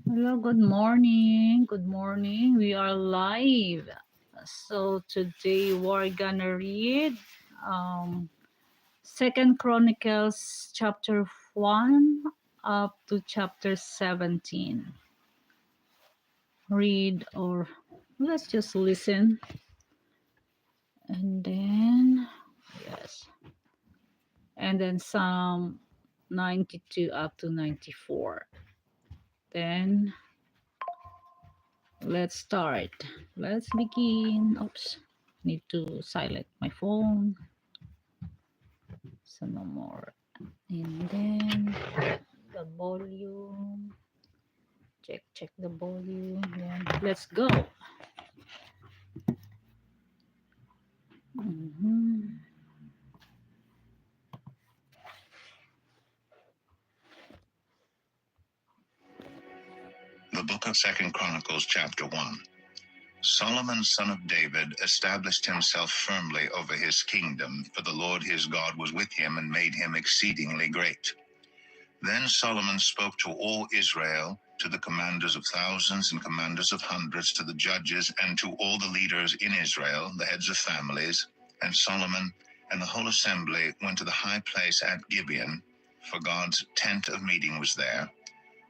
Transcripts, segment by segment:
Hello, good morning. Good morning. We are live. So today we're gonna read Second Chronicles chapter 1 up to chapter 17. Read or let's just listen and then yes. And then Psalm 92 up to 94. Then let's start. Let's begin. Oops. Need to silent my phone. So no more. And then the volume. Check the volume. Then let's go. Mhm. The book of 2 Chronicles, chapter 1. Solomon, son of David, established himself firmly over his kingdom, for the Lord his God was with him and made him exceedingly great. Then Solomon spoke to all Israel, to the commanders of thousands and commanders of hundreds, to the judges, and to all the leaders in Israel, the heads of families. And Solomon and the whole assembly went to the high place at Gibeon, for God's tent of meeting was there,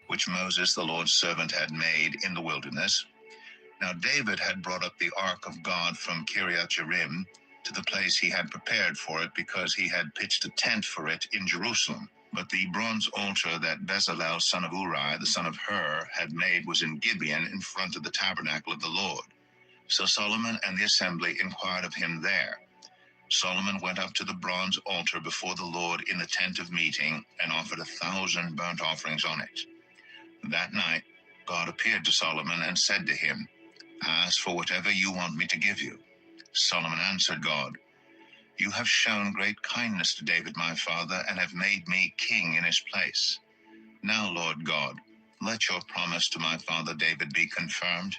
which Moses the Lord's servant had made in the wilderness. Now David had brought up the ark of God from Kiriath-jearim to the place he had prepared for it, because he had pitched a tent for it in Jerusalem. But the bronze altar that Bezalel son of Uri, the son of Hur, had made was in Gibeon, in front of the tabernacle of the Lord. So Solomon and the assembly inquired of him there. Solomon went up to the bronze altar before the Lord in the tent of meeting, and offered 1,000 burnt offerings on it. That night God appeared to Solomon and said to him, "Ask for whatever you want me to give you." Solomon answered God, "You have shown great kindness to David my father, and have made me king in his place. Now, Lord God, let your promise to my father David be confirmed.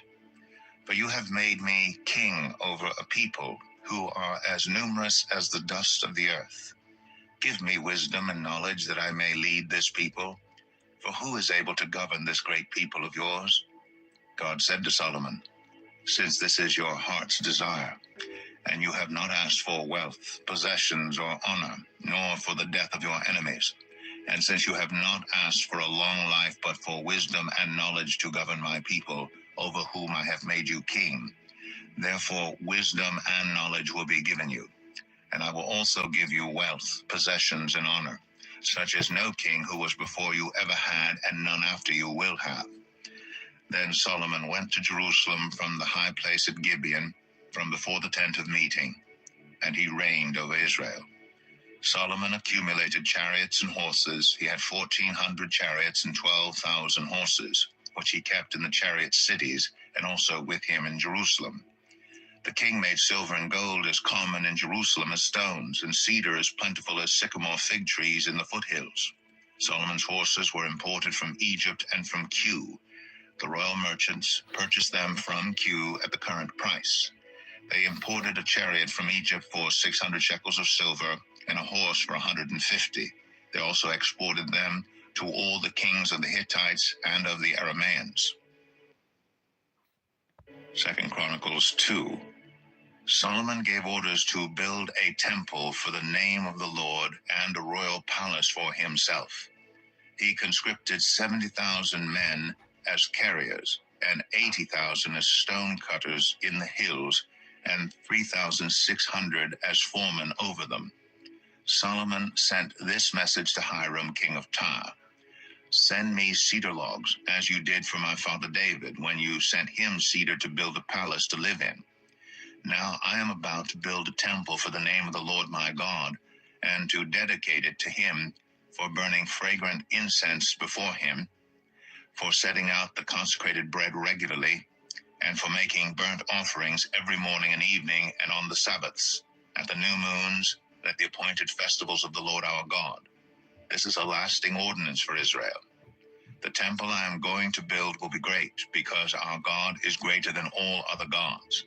For you have made me king over a people who are as numerous as the dust of the earth. Give me wisdom and knowledge, that I may lead this people. For who is able to govern this great people of yours?" God said to Solomon, "Since this is your heart's desire, and you have not asked for wealth, possessions, or honor, nor for the death of your enemies, and since you have not asked for a long life, but for wisdom and knowledge to govern my people, over whom I have made you king, therefore wisdom and knowledge will be given you. And I will also give you wealth, possessions, and honor, such as no king who was before you ever had, and none after you will have." Then Solomon went to Jerusalem from the high place at Gibeon, from before the tent of meeting, and he reigned over Israel. Solomon accumulated chariots and horses. He had 1,400 chariots and 12,000 horses, which he kept in the chariot cities, and also with him in Jerusalem. The king made silver and gold as common in Jerusalem as stones, and cedar as plentiful as sycamore fig trees in the foothills. Solomon's horses were imported from Egypt and from Kew. The royal merchants purchased them from Kew at the current price. They imported a chariot from Egypt for 600 shekels of silver, and a horse for 150. They also exported them to all the kings of the Hittites and of the Arameans. 2 Chronicles 2. Solomon gave orders to build a temple for the name of the Lord, and a royal palace for himself. He conscripted 70,000 men as carriers, and 80,000 as stone cutters in the hills, and 3,600 as foremen over them. Solomon sent this message to Hiram, king of Tyre: "Send me cedar logs, as you did for my father David, when you sent him cedar to build a palace to live in. Now I am about to build a temple for the name of the Lord my God, and to dedicate it to him, for burning fragrant incense before him, for setting out the consecrated bread regularly, and for making burnt offerings every morning and evening, and on the Sabbaths, at the new moons, and at the appointed festivals of the Lord our God. This is a lasting ordinance for Israel. The temple I am going to build will be great, because our God is greater than all other gods.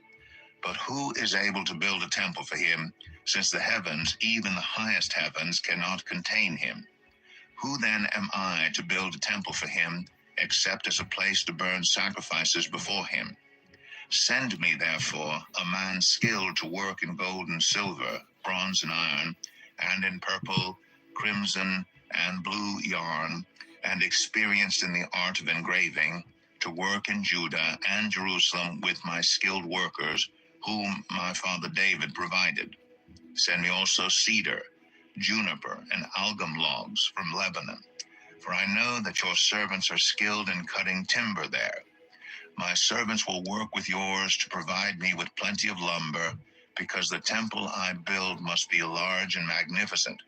But who is able to build a temple for him, since the heavens, even the highest heavens, cannot contain him? Who then am I to build a temple for him, except as a place to burn sacrifices before him. Send me, therefore, a man skilled to work in gold and silver, bronze and iron, and in purple, crimson, and blue yarn, and experienced in the art of engraving, to work in Judah and Jerusalem with my skilled workers, whom my father David provided. Send me also cedar, juniper, and algum logs from Lebanon, for I know that your servants are skilled in cutting timber there. My servants will work with yours to provide me with plenty of lumber, because the temple I build must be large and magnificent.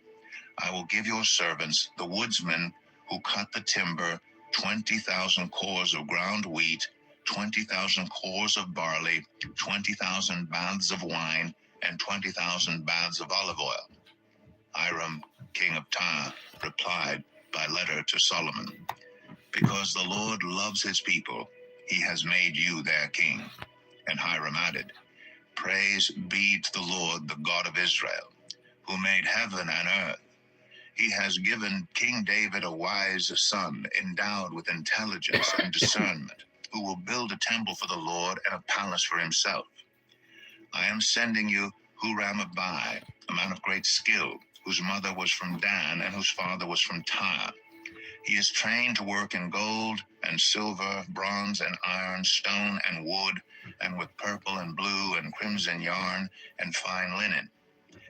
I will give your servants, the woodsmen who cut the timber, 20,000 cores of ground wheat, 20,000 cores of barley, 20,000 baths of wine, and 20,000 baths of olive oil. Hiram, king of Tyre, replied by letter to Solomon, because the Lord loves his people, he has made you their king. And Hiram added, Praise be to the Lord, the God of Israel, who made heaven and earth. He has given King David a wise son, endowed with intelligence and discernment, who will build a temple for the Lord and a palace for himself. I am sending you Huram-Abi, a man of great skill, whose mother was from Dan and whose father was from Tyre. He is trained to work in gold and silver, bronze and iron, stone and wood, and with purple and blue and crimson yarn and fine linen.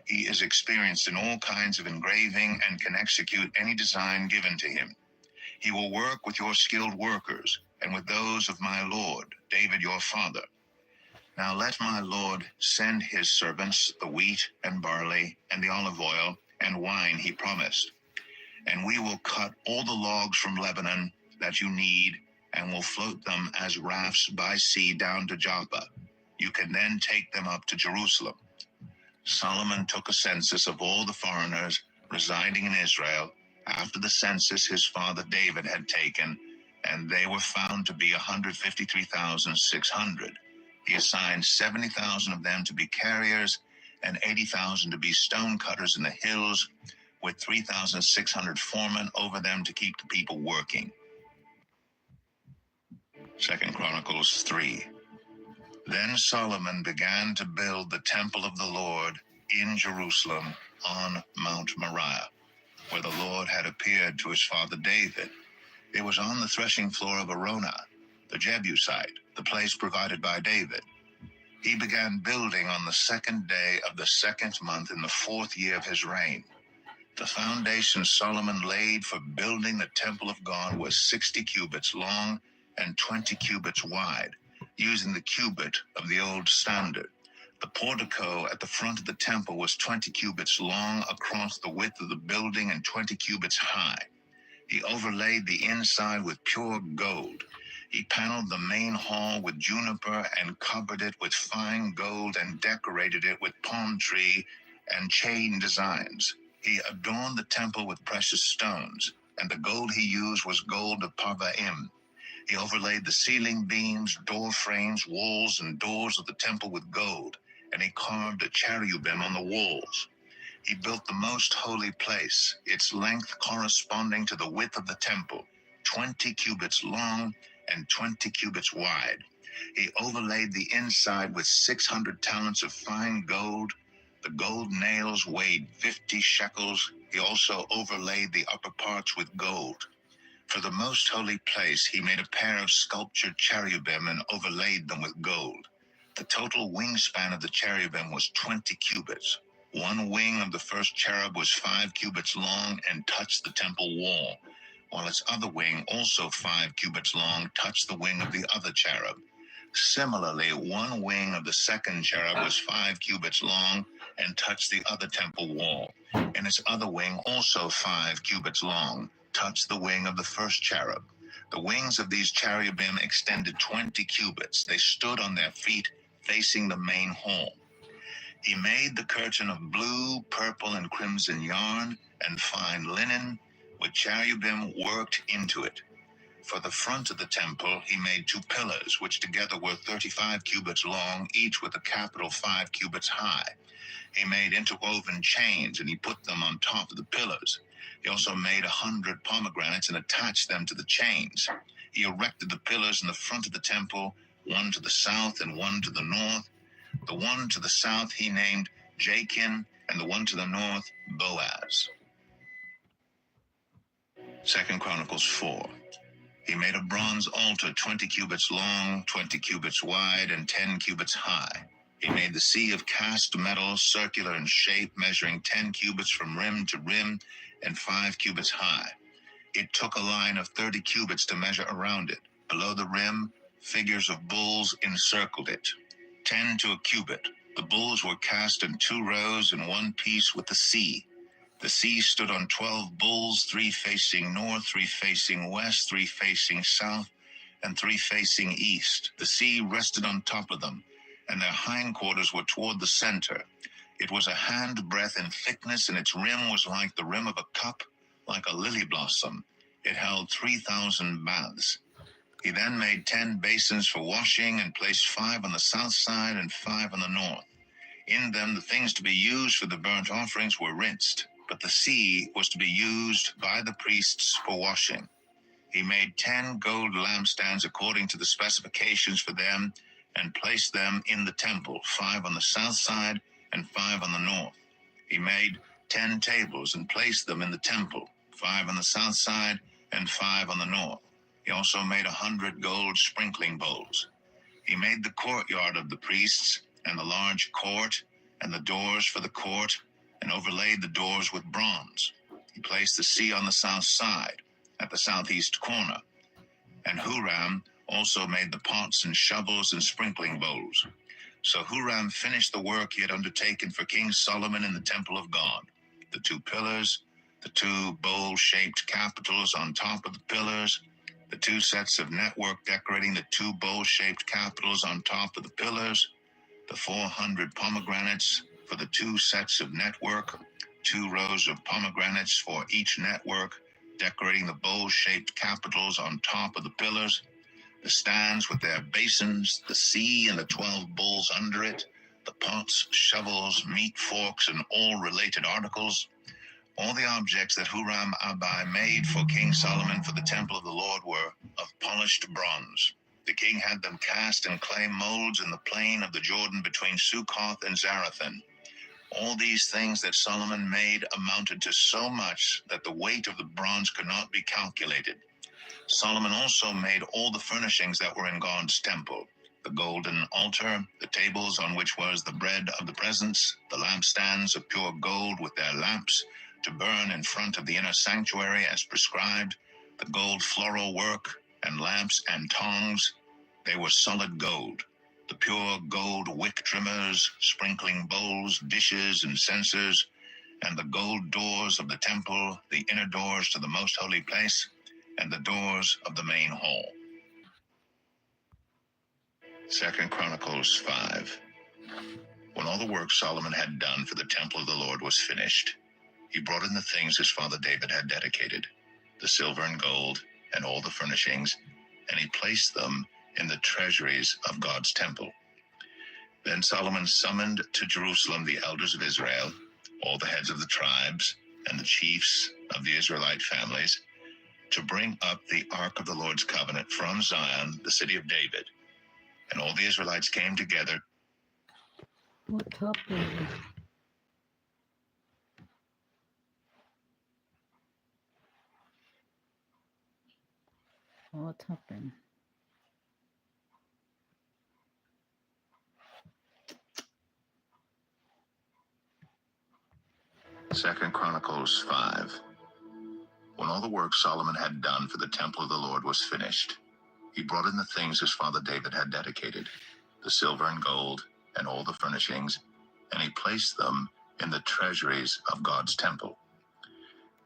He is experienced in all kinds of engraving and can execute any design given to him. He will work with your skilled workers and with those of my lord, David your father. Now let my lord send his servants the wheat and barley and the olive oil and wine he promised. And we will cut all the logs from Lebanon that you need, and will float them as rafts by sea down to Joppa. You can then take them up to Jerusalem. Solomon took a census of all the foreigners residing in Israel after the census his father David had taken, and they were found to be 153,600. He assigned 70,000 of them to be carriers, and 80,000 to be stone cutters in the hills, with 3,600 foremen over them to keep the people working. 2 Chronicles 3. Then Solomon began to build the temple of the Lord in Jerusalem on Mount Moriah, where the Lord had appeared to his father David. It was on the threshing floor of Araunah, the Jebusite, the place provided by David. He began building on the 2nd day of the 2nd month in the 4th year of his reign. The foundation Solomon laid for building the temple of God was 60 cubits long and 20 cubits wide, using the cubit of the old standard. The portico at the front of the temple was 20 cubits long across the width of the building and 20 cubits high. He overlaid the inside with pure gold. He paneled the main hall with juniper and covered it with fine gold and decorated it with palm tree and chain designs. He adorned the temple with precious stones, and the gold he used was gold of Parvaim. He overlaid the ceiling beams, door frames, walls, and doors of the temple with gold, and he carved a cherubim on the walls. He built the most holy place, its length corresponding to the width of the temple, 20 cubits long and 20 cubits wide. He overlaid the inside with 600 talents of fine gold. The gold nails weighed 50 shekels. He also overlaid the upper parts with gold. For the most holy place, he made a pair of sculptured cherubim and overlaid them with gold. The total wingspan of the cherubim was 20 cubits. One wing of the first cherub was 5 cubits long and touched the temple wall, while its other wing, also 5 cubits long, touched the wing of the other cherub. Similarly, one wing of the second cherub was 5 cubits long and touched the other temple wall, and its other wing, also 5 cubits long, touched the wing of the first cherub. The wings of these cherubim extended 20 cubits. They stood on their feet, facing the main hall. He made the curtain of blue, purple, and crimson yarn and fine linen, with cherubim worked into it. For the front of the temple, he made 2 pillars, which together were 35 cubits long, each with a capital 5 cubits high. He made interwoven chains, and he put them on top of the pillars. He also made 100 pomegranates and attached them to the chains. He erected the pillars in the front of the temple, one to the south and one to the north. The one to the south he named Jachin, and the one to the north Boaz. 2 Chronicles 4. He made a bronze altar 20 cubits long, 20 cubits wide, and 10 cubits high. He made the sea of cast metal, circular in shape, measuring 10 cubits from rim to rim, and 5 cubits high. It took a line of 30 cubits to measure around it. Below the rim, figures of bulls encircled it, 10 to a cubit. The bulls were cast in 2 rows in one piece with the sea. The sea stood on 12 bulls, 3 facing north, 3 facing west, 3 facing south, and 3 facing east. The sea rested on top of them, and their hindquarters were toward the center. It was a handbreadth in thickness, and its rim was like the rim of a cup, like a lily blossom. It held 3,000 baths. He then made 10 basins for washing, and placed 5 on the south side and 5 on the north. In them the things to be used for the burnt offerings were rinsed, but the sea was to be used by the priests for washing. He made 10 gold lampstands according to the specifications for them, and placed them in the temple, 5 on the south side and 5 on the north. He made 10 tables and placed them in the temple, 5 on the south side and 5 on the north. He also made 100 gold sprinkling bowls. He made the courtyard of the priests, and the large court, and the doors for the court, and overlaid the doors with bronze. He placed the sea on the south side, at the southeast corner. And Huram also made the pots and shovels and sprinkling bowls. So Huram finished the work he had undertaken for King Solomon in the temple of God. The 2 pillars, the 2 bowl-shaped capitals on top of the pillars, the 2 sets of network decorating the 2 bowl-shaped capitals on top of the pillars, the 400 pomegranates for the 2 sets of network, 2 rows of pomegranates for each network, decorating the bowl-shaped capitals on top of the pillars, the stands with their basins, the sea and the 12 bulls under it, the pots, shovels, meat forks, and all related articles. All the objects that Huram Abi made for King Solomon for the temple of the Lord were of polished bronze. The king had them cast in clay molds in the plain of the Jordan between Succoth and Zarethan. All these things that Solomon made amounted to so much that the weight of the bronze could not be calculated. Solomon also made all the furnishings that were in God's temple: the golden altar, the tables on which was the bread of the presence, the lampstands of pure gold with their lamps to burn in front of the inner sanctuary as prescribed, the gold floral work, and lamps and tongs. They were solid gold. The pure gold wick trimmers, sprinkling bowls, dishes, and censers, and the gold doors of the temple, the inner doors to the most holy place, and the doors of the main hall. 2 Chronicles 5. When all the work Solomon had done for the temple of the Lord was finished, he brought in the things his father David had dedicated, the silver and gold, and all the furnishings, and he placed them in the treasuries of God's temple. Then Solomon summoned to Jerusalem the elders of Israel, all the heads of the tribes, and the chiefs of the Israelite families, to bring up the ark of the Lord's covenant from Zion, the city of David. And all the Israelites came together. What happened? What happened? Second Chronicles 5. When all the work Solomon had done for the temple of the Lord was finished, he brought in the things his father David had dedicated, the silver and gold, and all the furnishings, and he placed them in the treasuries of God's temple.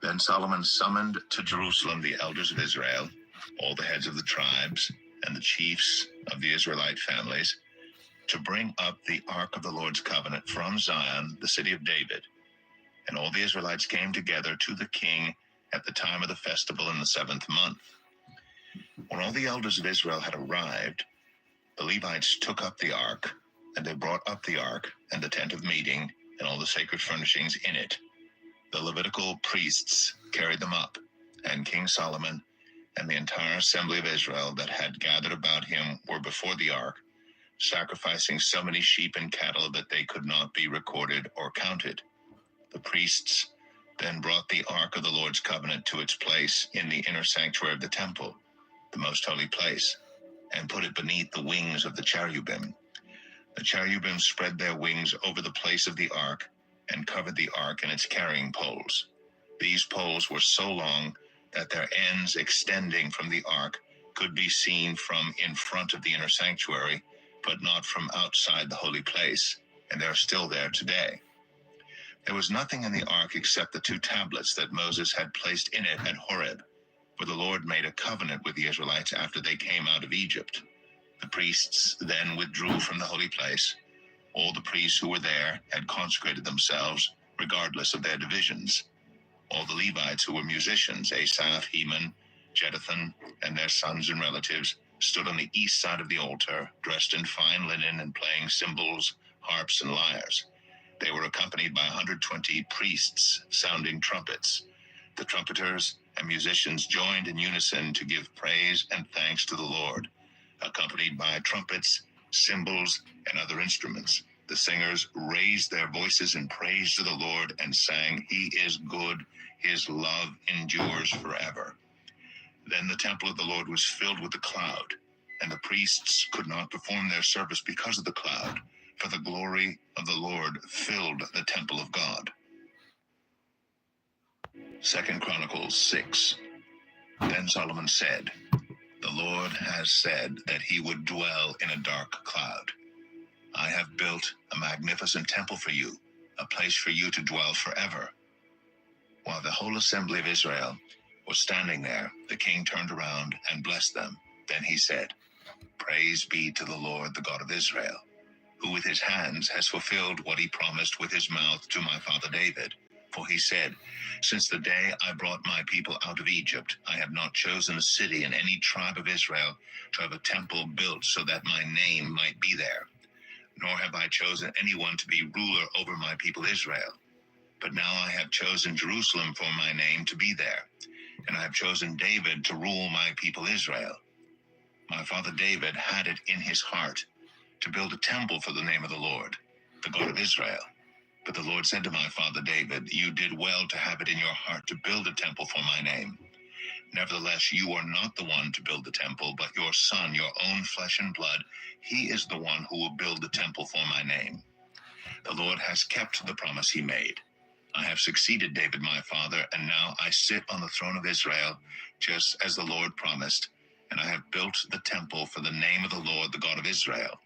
Then Solomon summoned to Jerusalem the elders of Israel, all the heads of the tribes, and the chiefs of the Israelite families, to bring up the ark of the Lord's covenant from Zion, the city of David. And all the Israelites came together to the king at the time of the festival in the 7th month. When all the elders of Israel had arrived, the Levites took up the ark, and they brought up the ark and the tent of meeting and all the sacred furnishings in it. The Levitical priests carried them up, and King Solomon And the entire assembly of Israel that had gathered about him were before the ark, sacrificing so many sheep and cattle that they could not be recorded or counted. The priests then brought the ark of the Lord's covenant to its place in the inner sanctuary of the temple, the most holy place, and put it beneath the wings of the cherubim. The cherubim spread their wings over the place of the ark and covered the ark and its carrying poles. These poles were so long that their ends extending from the ark could be seen from in front of the inner sanctuary, but not from outside the holy place, and they're still there today. There was nothing in the ark except the 2 tablets that Moses had placed in it at Horeb, for the Lord made a covenant with the Israelites after they came out of Egypt. The priests then withdrew from the holy place. All the priests who were there had consecrated themselves, regardless of their divisions. All the Levites who were musicians, Asaph, Heman, Jeduthun, and their sons and relatives, stood on the east side of the altar, dressed in fine linen and playing cymbals, harps, and lyres. They were accompanied by 120 priests sounding trumpets. The trumpeters and musicians joined in unison to give praise and thanks to the Lord, accompanied by trumpets, cymbals, and other instruments. The singers raised their voices in praise to the Lord and sang, "He is good, his love endures forever." Then the temple of the Lord was filled with the cloud, and the priests could not perform their service because of the cloud, for the glory of the Lord filled the temple of God. 2 Chronicles 6. Then Solomon said, "The Lord has said that he would dwell in a dark cloud. I have built a magnificent temple for you, a place for you to dwell forever." While the whole assembly of Israel was standing there, the king turned around and blessed them. Then he said, "Praise be to the Lord, the God of Israel, who with his hands has fulfilled what he promised with his mouth to my father David. For he said, 'Since the day I brought my people out of Egypt, I have not chosen a city in any tribe of Israel to have a temple built so that my name might be there. Nor have I chosen anyone to be ruler over my people Israel. But now I have chosen Jerusalem for my name to be there, and I have chosen David to rule my people Israel. My father David had it in his heart to build a temple for the name of the Lord, the God of Israel. But the Lord said to my father David, 'You did well to have it in your heart to build a temple for my name. Nevertheless, you are not the one to build the temple, but your son, your own flesh and blood. He is the one who will build the temple for my name.' The Lord has kept the promise he made. I have succeeded David my father, and now I sit on the throne of Israel, just as the Lord promised, and I have built the temple for the name of the Lord, the God of Israel.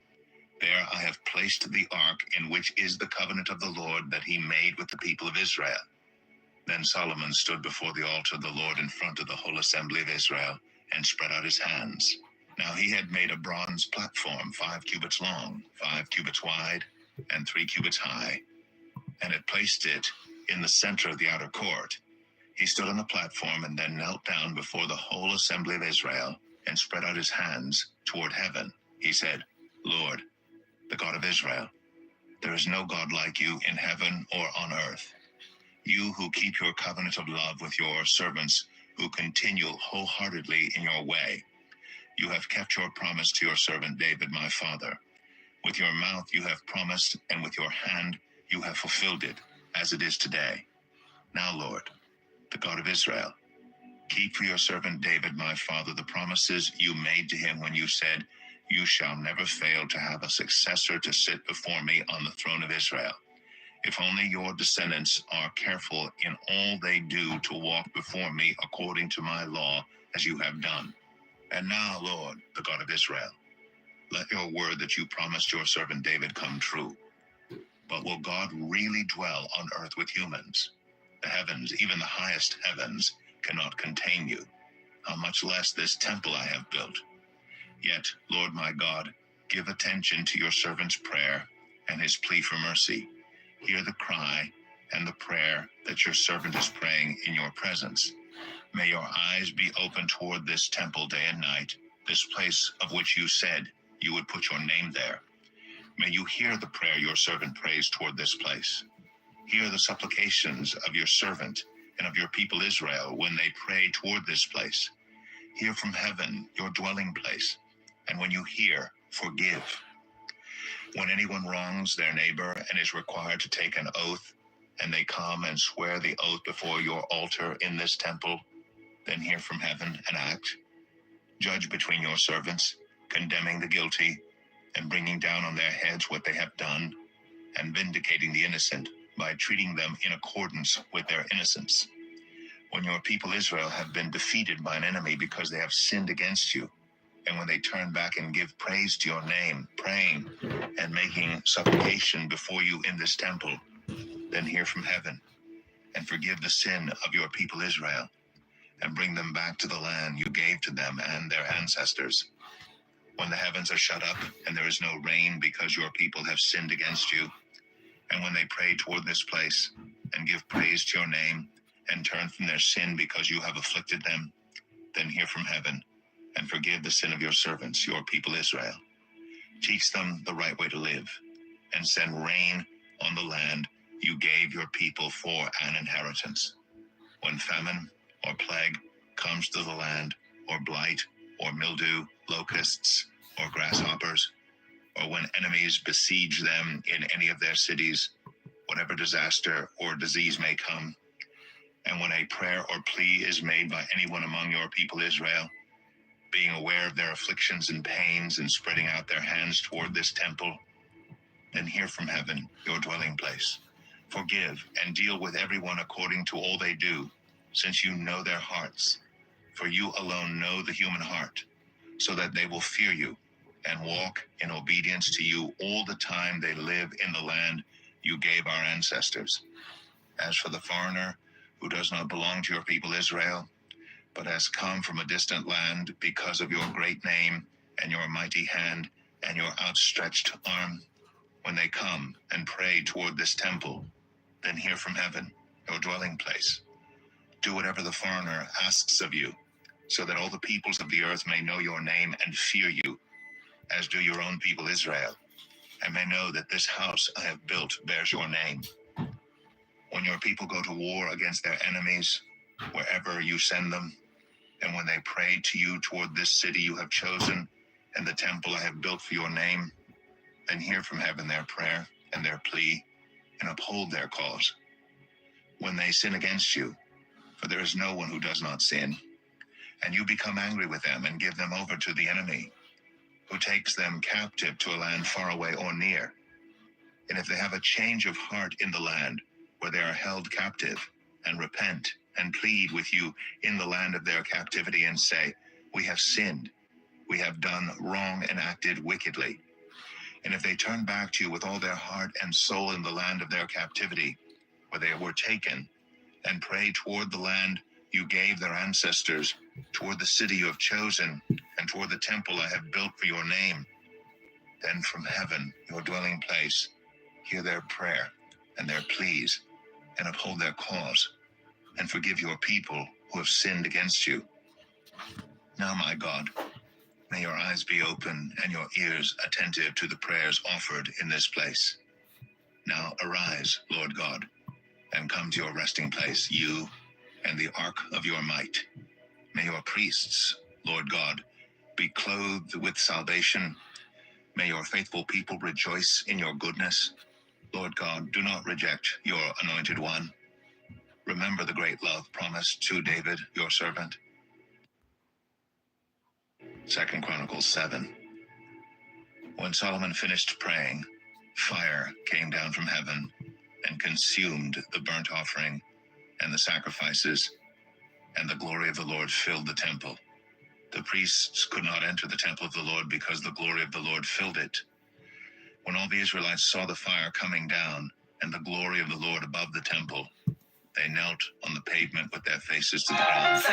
There I have placed the ark, in which is the covenant of the Lord that he made with the people of Israel." Then Solomon stood before the altar of the Lord in front of the whole assembly of Israel and spread out his hands. Now he had made a bronze platform 5 cubits long, 5 cubits wide, and 3 cubits high, and had placed it in the center of the outer court. He stood on the platform and then knelt down before the whole assembly of Israel and spread out his hands toward heaven. He said, "Lord, the God of Israel, there is no God like you in heaven or on earth. You who keep your covenant of love with your servants, who continue wholeheartedly in your way. You have kept your promise to your servant David, my father. With your mouth you have promised, and with your hand you have fulfilled it, as it is today. Now, Lord, the God of Israel, keep for your servant David, my father, the promises you made to him when you said, 'You shall never fail to have a successor to sit before me on the throne of Israel.' If only your descendants are careful in all they do to walk before me according to my law, as you have done. And now, Lord, the God of Israel, let your word that you promised your servant David come true. But will God really dwell on earth with humans? The heavens, even the highest heavens, cannot contain you. How much less this temple I have built? Yet, Lord my God, give attention to your servant's prayer and his plea for mercy. Hear the cry and the prayer that your servant is praying in your presence. May your eyes be open toward this temple day and night, this place of which you said you would put your name there. May you hear the prayer your servant prays toward this place. Hear the supplications of your servant and of your people Israel when they pray toward this place. Hear from heaven, your dwelling place, and when you hear, forgive. When anyone wrongs their neighbor and is required to take an oath, and they come and swear the oath before your altar in this temple, then hear from heaven and act. Judge between your servants, condemning the guilty, and bringing down on their heads what they have done, and vindicating the innocent by treating them in accordance with their innocence. When your people Israel have been defeated by an enemy because they have sinned against you, and when they turn back and give praise to your name, praying and making supplication before you in this temple, then hear from heaven and forgive the sin of your people Israel, and bring them back to the land you gave to them and their ancestors. When the heavens are shut up and there is no rain because your people have sinned against you, and when they pray toward this place and give praise to your name and turn from their sin because you have afflicted them, then hear from heaven and forgive the sin of your servants, your people Israel. Teach them the right way to live, and send rain on the land you gave your people for an inheritance. When famine or plague comes to the land, or blight, or mildew, locusts, or grasshoppers, or when enemies besiege them in any of their cities, whatever disaster or disease may come, and when a prayer or plea is made by anyone among your people Israel, being aware of their afflictions and pains and spreading out their hands toward this temple, then hear from heaven, your dwelling place. Forgive and deal with everyone according to all they do, since you know their hearts. For you alone know the human heart, so that they will fear you and walk in obedience to you all the time they live in the land you gave our ancestors. As for the foreigner who does not belong to your people Israel, but has come from a distant land because of your great name and your mighty hand and your outstretched arm, when they come and pray toward this temple, then hear from heaven, your dwelling place. Do whatever the foreigner asks of you, so that all the peoples of the earth may know your name and fear you, as do your own people Israel, and may know that this house I have built bears your name. When your people go to war against their enemies, wherever you send them, and when they pray to you toward this city you have chosen, and the temple I have built for your name, then hear from heaven their prayer and their plea, and uphold their cause. When they sin against you, for there is no one who does not sin, and you become angry with them and give them over to the enemy, who takes them captive to a land far away or near. And if they have a change of heart in the land where they are held captive, and repent and plead with you in the land of their captivity and say, we have sinned, we have done wrong and acted wickedly. And if they turn back to you with all their heart and soul in the land of their captivity, where they were taken, and pray toward the land you gave their ancestors, toward the city you have chosen, and toward the temple I have built for your name, then from heaven, your dwelling place, hear their prayer and their pleas, and uphold their cause, and forgive your people who have sinned against you. Now, my God, may your eyes be open and your ears attentive to the prayers offered in this place. Now arise, Lord God, and come to your resting place, you and the ark of your might. May your priests, Lord God, be clothed with salvation. May your faithful people rejoice in your goodness. Lord God, do not reject your anointed one. Remember the great love promised to David, your servant. 2 Chronicles 7. When Solomon finished praying, fire came down from heaven and consumed the burnt offering and the sacrifices, and the glory of the Lord filled the temple. The priests could not enter the temple of the Lord because the glory of the Lord filled it. When all the Israelites saw the fire coming down and the glory of the Lord above the temple, they knelt on the pavement with their faces to the ground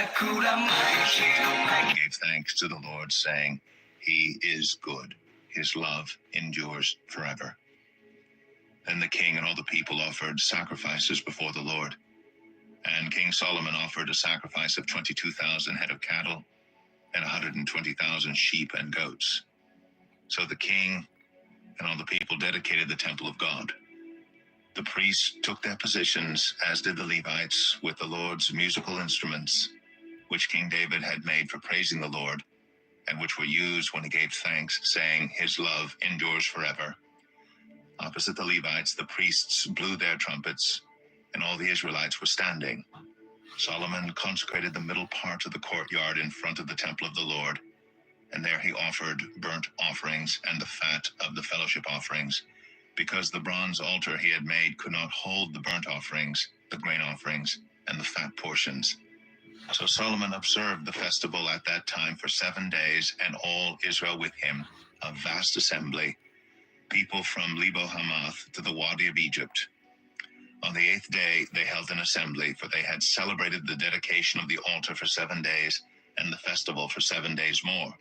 and gave thanks to the Lord, saying, He is good. His love endures forever. Then the king and all the people offered sacrifices before the Lord. And King Solomon offered a sacrifice of 22,000 head of cattle and 120,000 sheep and goats. So the king and all the people dedicated the temple of God. The priests took their positions, as did the Levites, with the Lord's musical instruments, which King David had made for praising the Lord, and which were used when he gave thanks, saying, His love endures forever. Opposite the Levites, the priests blew their trumpets, and all the Israelites were standing. Solomon consecrated the middle part of the courtyard in front of the temple of the Lord, and there he offered burnt offerings and the fat of the fellowship offerings, because the bronze altar he had made could not hold the burnt offerings, the grain offerings, and the fat portions. So Solomon observed the festival at that time for 7 days, and all Israel with him, a vast assembly, people from Lebo Hamath to the Wadi of Egypt. On the 8th day they held an assembly, for they had celebrated the dedication of the altar for 7 days, and the festival for 7 days more.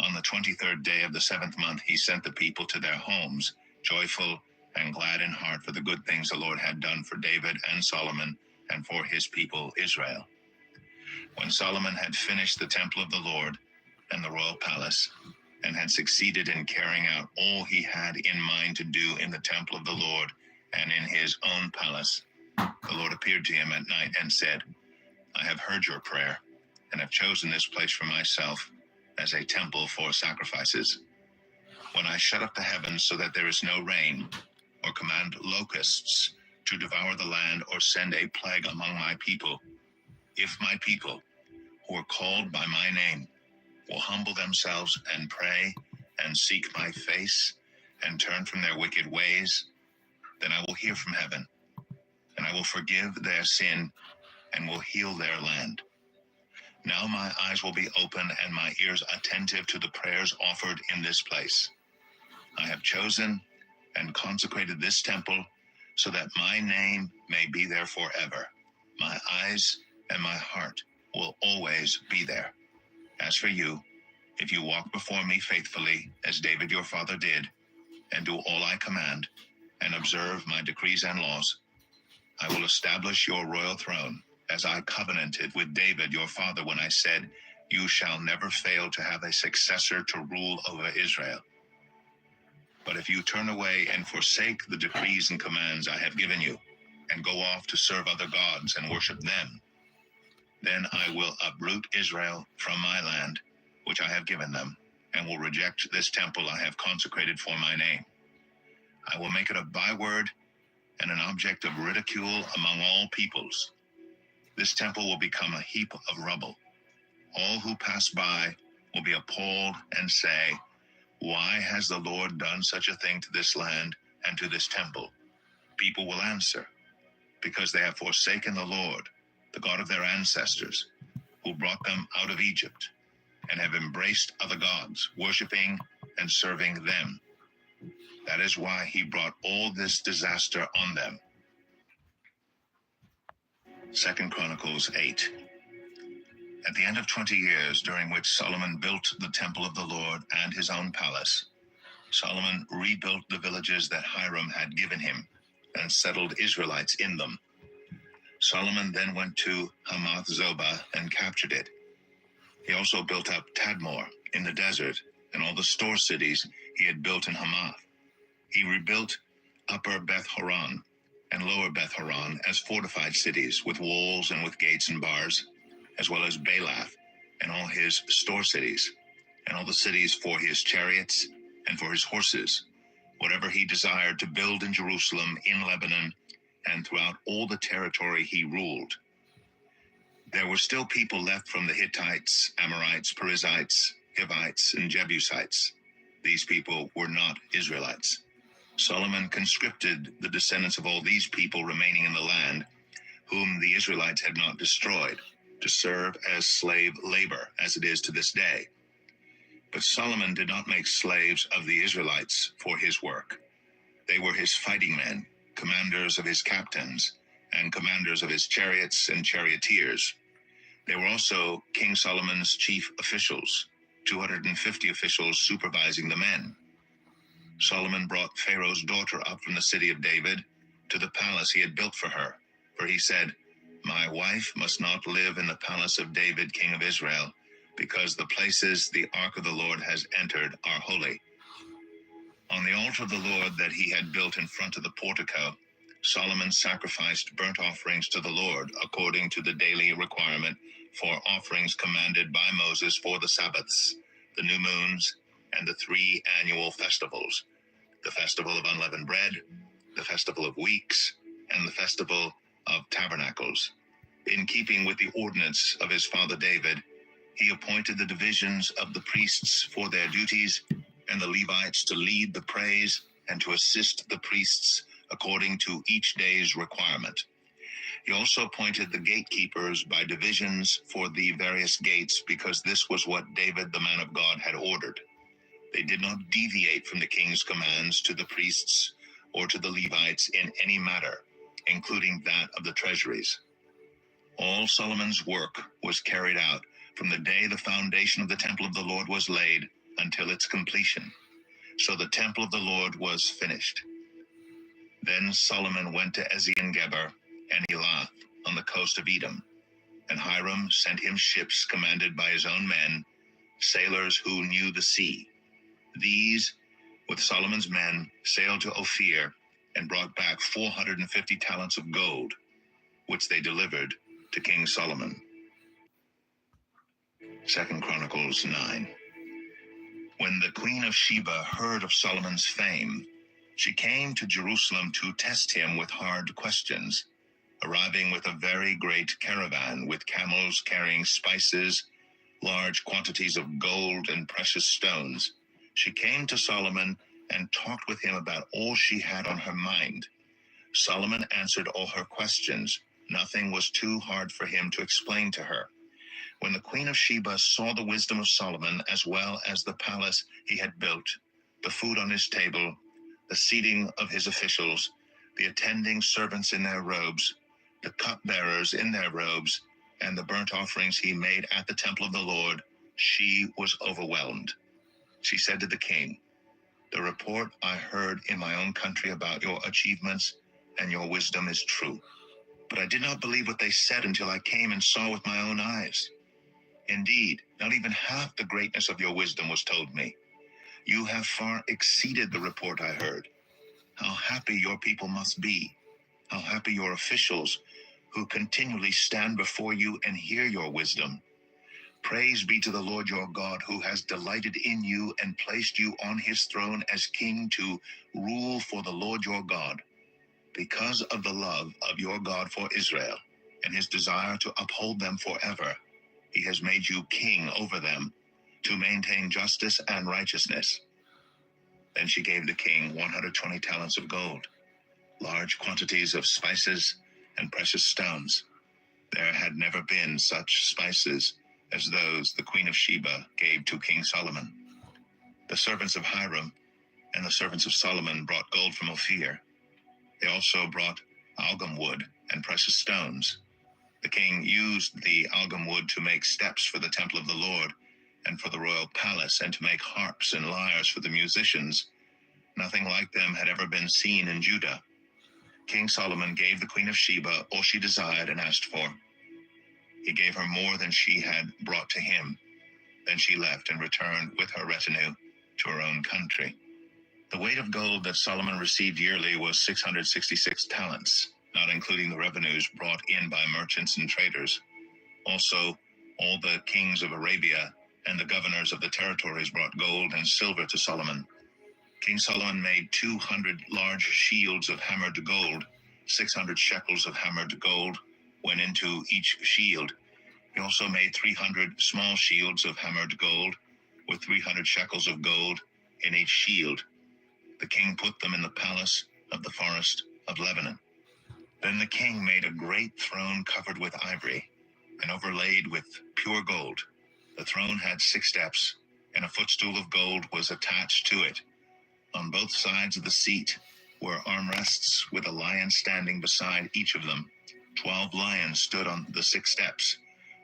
On the 23rd day of the 7th month he sent the people to their homes, joyful and glad in heart for the good things the Lord had done for David and Solomon, and for his people Israel. When Solomon had finished the temple of the Lord and the royal palace, and had succeeded in carrying out all he had in mind to do in the temple of the Lord and in his own palace, the Lord appeared to him at night and said, I have heard your prayer, and have chosen this place for myself as a temple for sacrifices. When I shut up the heavens so that there is no rain, or command locusts to devour the land, or send a plague among my people, if my people, who are called by my name, will humble themselves and pray and seek my face and turn from their wicked ways, then I will hear from heaven, and I will forgive their sin and will heal their land. Now my eyes will be open and my ears attentive to the prayers offered in this place. I have chosen and consecrated this temple so that my name may be there forever. My eyes and my heart will always be there. As for you, if you walk before me faithfully, as David your father did, and do all I command, and observe my decrees and laws, I will establish your royal throne, as I covenanted with David your father when I said, you shall never fail to have a successor to rule over Israel. But if you turn away and forsake the decrees and commands I have given you, and go off to serve other gods and worship them, then I will uproot Israel from my land, which I have given them, and will reject this temple I have consecrated for my name. I will make it a byword and an object of ridicule among all peoples. This temple will become a heap of rubble. All who pass by will be appalled and say, why has the Lord done such a thing to this land and to this temple? People will answer, because they have forsaken the Lord, the God of their ancestors, who brought them out of Egypt, and have embraced other gods, worshiping and serving them. That is why he brought all this disaster on them. 2 Chronicles 8. At the end of 20 years, during which Solomon built the temple of the Lord and his own palace, Solomon rebuilt the villages that Hiram had given him, and settled Israelites in them. Solomon then went to Hamath Zobah and captured it. He also built up Tadmor in the desert, and all the store cities he had built in Hamath. He rebuilt Upper Beth Horon and Lower Beth Horon as fortified cities, with walls and with gates and bars, as well as Baalath and all his store cities, and all the cities for his chariots and for his horses, whatever he desired to build in Jerusalem, in Lebanon, and throughout all the territory he ruled. There were still people left from the Hittites, Amorites, Perizzites, Hivites, and Jebusites. These people were not Israelites. Solomon conscripted the descendants of all these people remaining in the land, whom the Israelites had not destroyed, to serve as slave labor, as it is to this day. But Solomon did not make slaves of the Israelites for his work. They were his fighting men, commanders of his captains, and commanders of his chariots and charioteers. They were also King Solomon's chief officials, 250 officials supervising the men. Solomon brought Pharaoh's daughter up from the city of David to the palace he had built for her, for he said, my wife must not live in the palace of David, king of Israel, because the places the ark of the Lord has entered are holy. On the altar of the Lord that he had built in front of the portico, Solomon sacrificed burnt offerings to the Lord according to the daily requirement for offerings commanded by Moses for the Sabbaths, the new moons, and the 3 annual festivals, the festival of unleavened bread, the festival of weeks, and the festival of tabernacles. In keeping with the ordinance of his father David, he appointed the divisions of the priests for their duties, and the Levites to lead the praise and to assist the priests according to each day's requirement. He also appointed the gatekeepers by divisions for the various gates, because this was what David the man of God had ordered. They did not deviate from the king's commands to the priests or to the Levites in any matter, including that of the treasuries. All Solomon's work was carried out from the day the foundation of the temple of the Lord was laid until its completion. So the temple of the Lord was finished. Then Solomon went to Ezion-Geber and Elath on the coast of Edom, and Hiram sent him ships commanded by his own men, sailors who knew the sea. These, with Solomon's men, sailed to Ophir and brought back 450 talents of gold, which they delivered to King Solomon. 2 Chronicles 9. When the queen of Sheba heard of Solomon's fame, she came to Jerusalem to test him with hard questions, arriving with a very great caravan with camels carrying spices, large quantities of gold and precious stones. She came to Solomon and talked with him about all she had on her mind. Solomon answered all her questions. Nothing was too hard for him to explain to her. When the queen of Sheba saw the wisdom of Solomon, as well as the palace he had built, the food on his table, the seating of his officials, the attending servants in their robes, the cupbearers in their robes, and the burnt offerings he made at the temple of the Lord, she was overwhelmed. She said to the king, "The report I heard in my own country about your achievements and your wisdom is true. But I did not believe what they said until I came and saw with my own eyes. Indeed, not even half the greatness of your wisdom was told me. You have far exceeded the report I heard. How happy your people must be. How happy your officials who continually stand before you and hear your wisdom. Praise be to the Lord your God, who has delighted in you and placed you on his throne as king to rule for the Lord your God. Because of the love of your God for Israel and his desire to uphold them forever, he has made you king over them to maintain justice and righteousness." Then she gave the king 120 talents of gold, large quantities of spices and precious stones. There had never been such spices as those the queen of Sheba gave to King Solomon. The servants of Hiram and the servants of Solomon brought gold from Ophir. They also brought algum wood and precious stones. The king used the algum wood to make steps for the temple of the Lord and for the royal palace, and to make harps and lyres for the musicians. Nothing like them had ever been seen in Judah. King Solomon gave the queen of Sheba all she desired and asked for. He gave her more than she had brought to him. Then she left and returned with her retinue to her own country. The weight of gold that Solomon received yearly was 666 talents, not including the revenues brought in by merchants and traders. Also, all the kings of Arabia and the governors of the territories brought gold and silver to Solomon. King Solomon made 200 large shields of hammered gold. 600 shekels of hammered gold went into each shield. He also made 300 small shields of hammered gold, with 300 shekels of gold in each shield. The king put them in the palace of the forest of Lebanon. Then the king made a great throne covered with ivory and overlaid with pure gold. The throne had 6 steps, and a footstool of gold was attached to it. On both sides of the seat were armrests with a lion standing beside each of them. 12 lions stood on the 6 steps,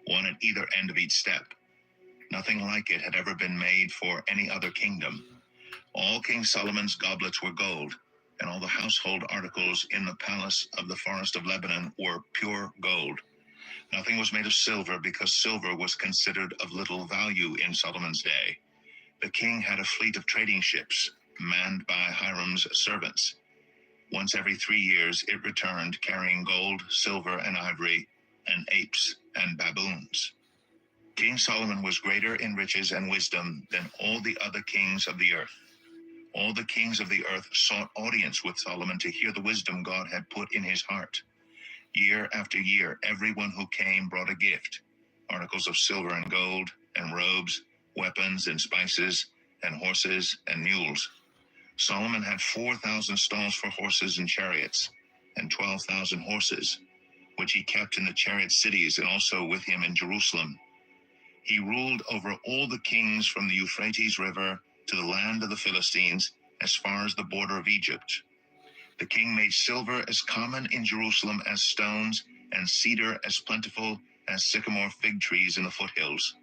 one at either end of each step. Nothing like it had ever been made for any other kingdom. All King Solomon's goblets were gold, and all the household articles in the palace of the forest of Lebanon were pure gold. Nothing was made of silver, because silver was considered of little value in Solomon's day. The king had a fleet of trading ships, manned by Hiram's servants. Once every 3 years it returned, carrying gold, silver, and ivory, and apes and baboons. King Solomon was greater in riches and wisdom than all the other kings of the earth. All the kings of the earth sought audience with Solomon to hear the wisdom God had put in his heart. Year after year, everyone who came brought a gift, articles of silver and gold, and robes, weapons and spices, and horses and mules. Solomon had 4,000 stalls for horses and chariots, and 12,000 horses, which he kept in the chariot cities and also with him in Jerusalem. He ruled over all the kings from the Euphrates River to the land of the Philistines, as far as the border of Egypt. The king made silver as common in Jerusalem as stones, and cedar as plentiful as sycamore fig trees in the foothills.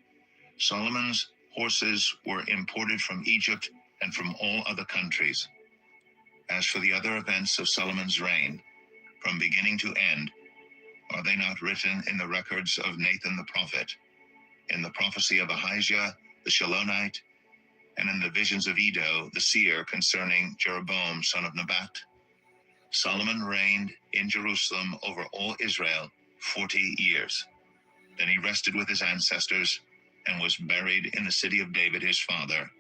Solomon's horses were imported from Egypt and from all other countries. As for the other events of Solomon's reign, from beginning to end, are they not written in the records of Nathan the prophet, in the prophecy of Ahijah the Shilonite, and in the visions of Iddo the seer concerning Jeroboam son of Nebat? Solomon reigned in Jerusalem over all Israel 40 years. Then he rested with his ancestors and was buried in the city of David his father,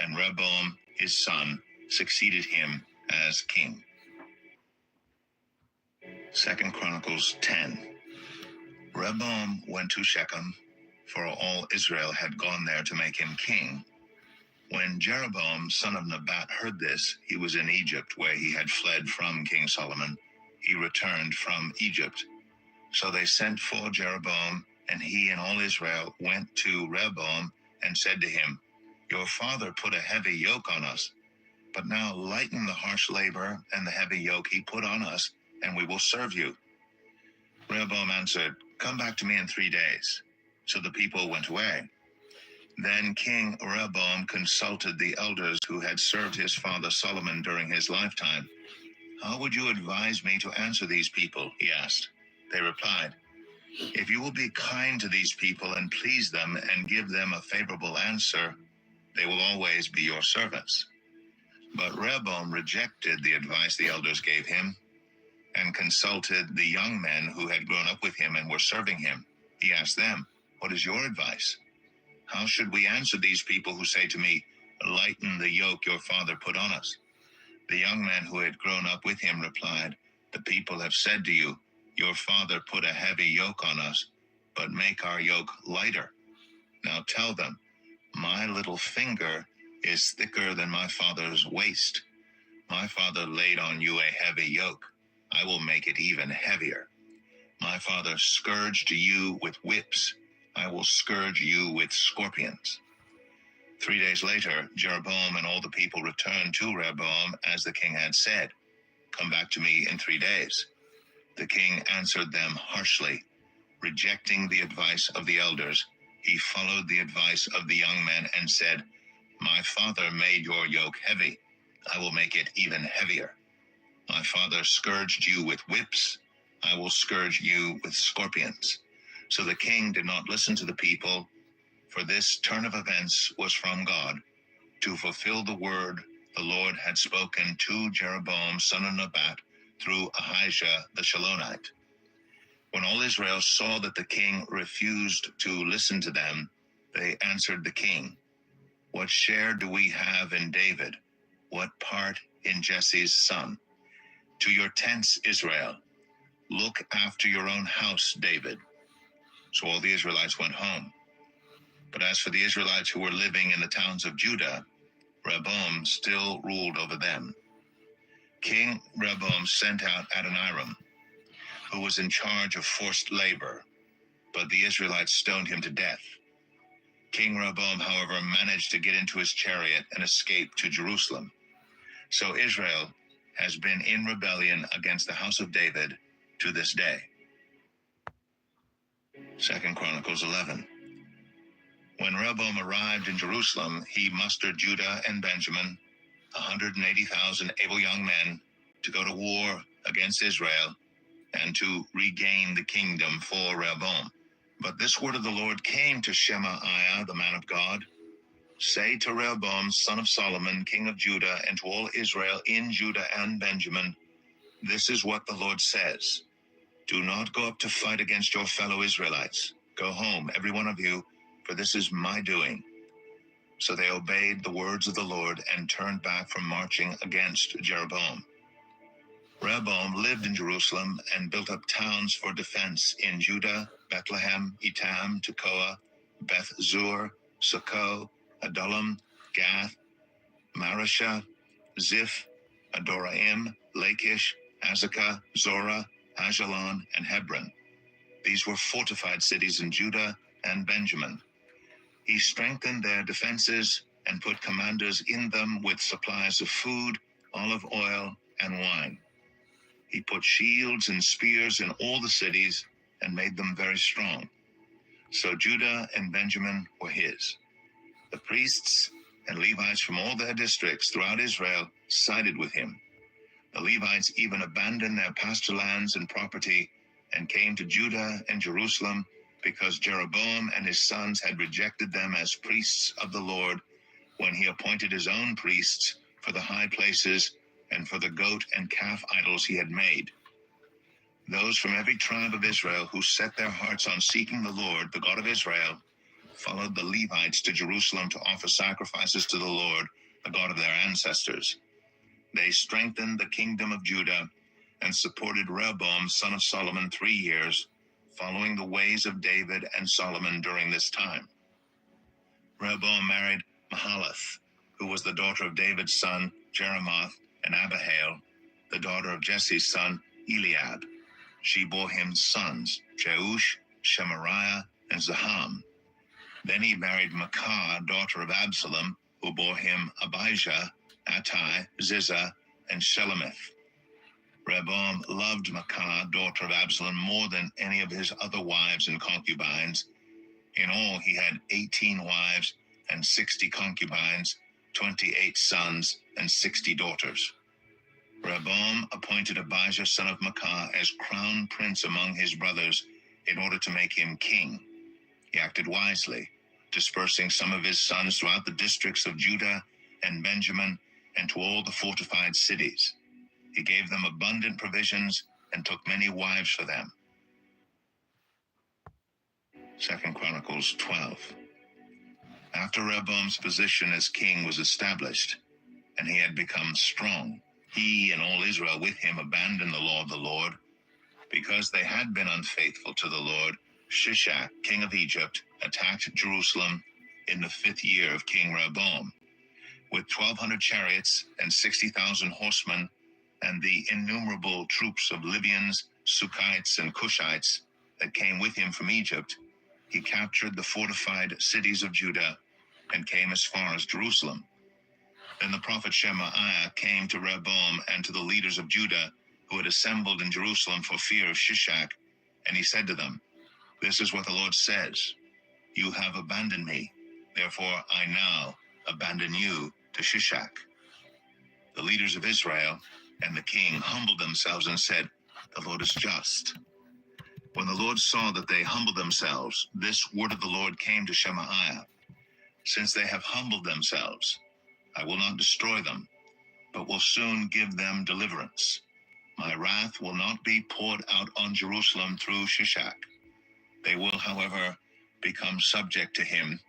and Rehoboam his son succeeded him as king. 2 Chronicles 10. Rehoboam went to Shechem, for all Israel had gone there to make him king. When Jeroboam son of Nebat heard this, he was in Egypt, where he had fled from King Solomon. He returned from Egypt. So they sent for Jeroboam, and he and all Israel went to Rehoboam and said to him, "Your father put a heavy yoke on us, but now lighten the harsh labor and the heavy yoke he put on us, and we will serve you." Rehoboam answered, "Come back to me in 3 days." So the people went away. Then King Rehoboam consulted the elders who had served his father Solomon during his lifetime. "How would you advise me to answer these people?" he asked. They replied, "If you will be kind to these people and please them and give them a favorable answer, they will always be your servants." But Rehoboam rejected the advice the elders gave him and consulted the young men who had grown up with him and were serving him. He asked them, "What is your advice? How should we answer these people who say to me, 'Lighten the yoke your father put on us'?" The young men who had grown up with him replied, "The people have said to you, 'Your father put a heavy yoke on us, but make our yoke lighter.' Now tell them, 'My little finger is thicker than my father's waist. My father laid on you a heavy yoke. I will make it even heavier. My father scourged you with whips. I will scourge you with scorpions." 3 days later, Jeroboam and all the people returned to Rehoboam as the king had said, "Come back to me in 3 days." The king answered them harshly. Rejecting the advice of the elders, he followed the advice of the young men and said, "My father made your yoke heavy. I will make it even heavier. My father scourged you with whips. I will scourge you with scorpions." So the king did not listen to the people, for this turn of events was from God, to fulfill the word the Lord had spoken to Jeroboam son of Nebat through Ahijah the Shilonite. When all Israel saw that the king refused to listen to them, they answered the king, "What share do we have in David? What part in Jesse's son? To your tents, Israel. Look after your own house, David." So all the Israelites went home. But as for the Israelites who were living in the towns of Judah, Rehoboam still ruled over them. King Rehoboam sent out Adoniram, who was in charge of forced labor, but the Israelites stoned him to death. King Rehoboam, however, managed to get into his chariot and escape to Jerusalem. So Israel has been in rebellion against the house of David to this day. 2 Chronicles 11. When Rehoboam arrived in Jerusalem, he mustered Judah and Benjamin, 180,000 able young men, to go to war against Israel and to regain the kingdom for Rehoboam. But this word of the Lord came to Shemaiah, the man of God. "Say to Rehoboam, son of Solomon, king of Judah, and to all Israel in Judah and Benjamin, this is what the Lord says. Do not go up to fight against your fellow Israelites. Go home, every one of you, for this is my doing." So they obeyed the words of the Lord and turned back from marching against Jeroboam. Rehoboam lived in Jerusalem and built up towns for defense in Judah: Bethlehem, Etam, Tekoa, Beth Zur, Succoth, Adullam, Gath, Mareshah, Ziph, Adoraim, Lachish, Azekah, Zorah, Ajalon, and Hebron. These were fortified cities in Judah and Benjamin. He strengthened their defenses and put commanders in them with supplies of food, olive oil, and wine. He put shields and spears in all the cities and made them very strong. So Judah and Benjamin were his. The priests and Levites from all their districts throughout Israel sided with him. The Levites even abandoned their pasture lands and property and came to Judah and Jerusalem because Jeroboam and his sons had rejected them as priests of the Lord when he appointed his own priests for the high places and for the goat and calf idols he had made. Those from every tribe of Israel who set their hearts on seeking the Lord, the God of Israel, followed the Levites to Jerusalem to offer sacrifices to the Lord, the God of their ancestors. They strengthened the kingdom of Judah and supported Rehoboam, son of Solomon, 3 years, following the ways of David and Solomon during this time. Rehoboam married Mahalath, who was the daughter of David's son Jeremoth, and Abihail, the daughter of Jesse's son Eliab. She bore him sons, Jeush, Shemariah, and Zaham. Then he married Maacah, daughter of Absalom, who bore him Abijah, Attai, Ziza, and Shelemith. Rehoboam loved Maacah, daughter of Absalom, more than any of his other wives and concubines. In all, he had 18 wives and 60 concubines, 28 sons, and 60 daughters. Rehoboam appointed Abijah, son of Maacah, as crown prince among his brothers in order to make him king. He acted wisely, dispersing some of his sons throughout the districts of Judah and Benjamin and to all the fortified cities. He gave them abundant provisions and took many wives for them. 2 Chronicles 12. After Rehoboam's position as king was established, and he had become strong, he and all Israel with him abandoned the law of the Lord. Because they had been unfaithful to the Lord, Shishak, king of Egypt, attacked Jerusalem in the 5th year of King Rehoboam. With 1,200 chariots and 60,000 horsemen, and the innumerable troops of Libyans, Sukkites, and Cushites that came with him from Egypt, he captured the fortified cities of Judah and came as far as Jerusalem. Then the prophet Shemaiah came to Rehoboam and to the leaders of Judah who had assembled in Jerusalem for fear of Shishak, and he said to them, "This is what the Lord says, you have abandoned me, therefore I now abandon you to Shishak." The leaders of Israel and the king humbled themselves and said, "The Lord is just." When the Lord saw that they humbled themselves, this word of the Lord came to Shemaiah: "Since they have humbled themselves, I will not destroy them, but will soon give them deliverance. My wrath will not be poured out on Jerusalem through Shishak. They will, however, become subject to him,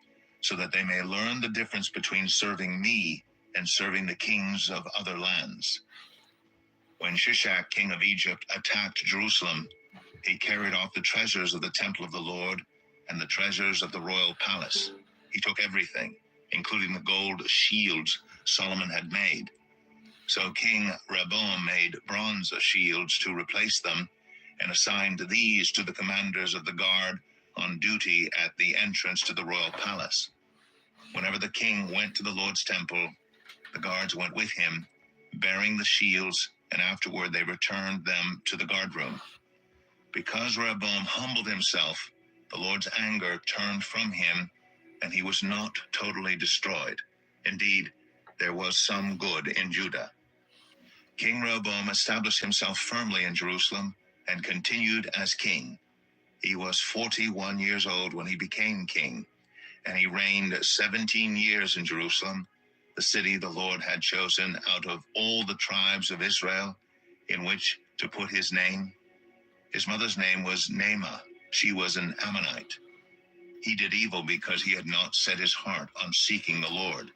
so that they may learn the difference between serving me and serving the kings of other lands." When Shishak, king of Egypt, attacked Jerusalem, he carried off the treasures of the temple of the Lord and the treasures of the royal palace. He took everything, including the gold shields Solomon had made. So King Rehoboam made bronze shields to replace them and assigned these to the commanders of the guard on duty at the entrance to the royal palace. Whenever the king went to the Lord's temple, the guards went with him, bearing the shields, and afterward they returned them to the guardroom. Because Rehoboam humbled himself, the Lord's anger turned from him, and he was not totally destroyed. Indeed, there was some good in Judah. King Rehoboam established himself firmly in Jerusalem and continued as king. He was 41 years old when he became king, and he reigned 17 years in Jerusalem, the city the Lord had chosen out of all the tribes of Israel, in which to put his name. His mother's name was Naamah. She was an Ammonite. he did evil because he had not set his heart on seeking the Lord.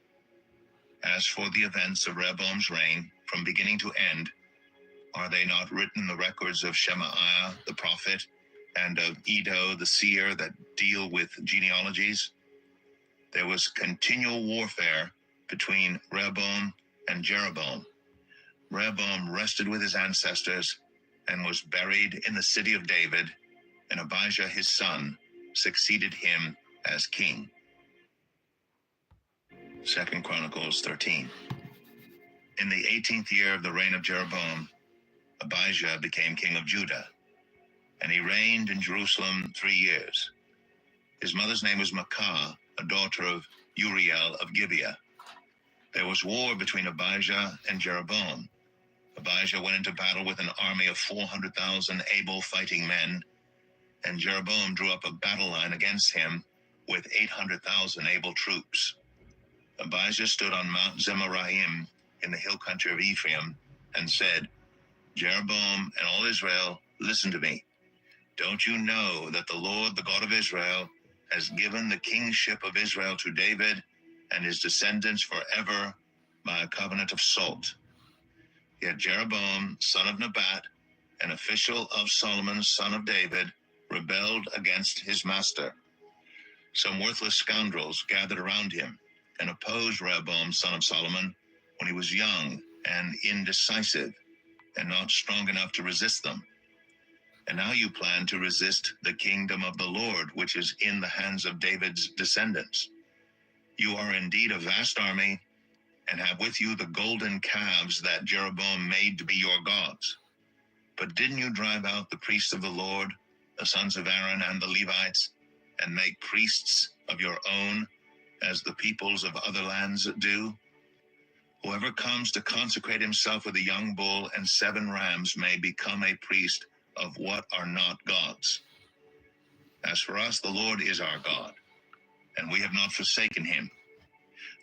As for the events of Rehoboam's reign, from beginning to end, are they not written in the records of Shemaiah the prophet, and of Iddo the seer that deal with genealogies? There was continual warfare between Rehoboam and Jeroboam. Rehoboam rested with his ancestors and was buried in the city of David, and Abijah his son succeeded him as king. 2 Chronicles 13. In the 18th year of the reign of Jeroboam, Abijah became king of Judah, and he reigned in Jerusalem 3 years. His mother's name was Maacah, a daughter of Uriel of Gibeah. There was war between Abijah and Jeroboam. Abijah went into battle with an army of 400,000 able fighting men, and Jeroboam drew up a battle line against him with 800,000 able troops. Abijah stood on Mount Zemaraim in the hill country of Ephraim and said, "Jeroboam and all Israel, listen to me. Don't you know that the Lord, the God of Israel, has given the kingship of Israel to David and his descendants forever by a covenant of salt? Yet Jeroboam, son of Nebat, an official of Solomon, son of David, rebelled against his master. Some worthless scoundrels gathered around him and opposed Rehoboam, son of Solomon, when he was young and indecisive and not strong enough to resist them. And now you plan to resist the kingdom of the Lord, which is in the hands of David's descendants. You are indeed a vast army, and have with you the golden calves that Jeroboam made to be your gods. But didn't you drive out the priests of the Lord, the sons of Aaron and the Levites, and make priests of your own, as the peoples of other lands do? Whoever comes to consecrate himself with a young bull and 7 rams may become a priest of what are not gods. As for us, the Lord is our God, and we have not forsaken him.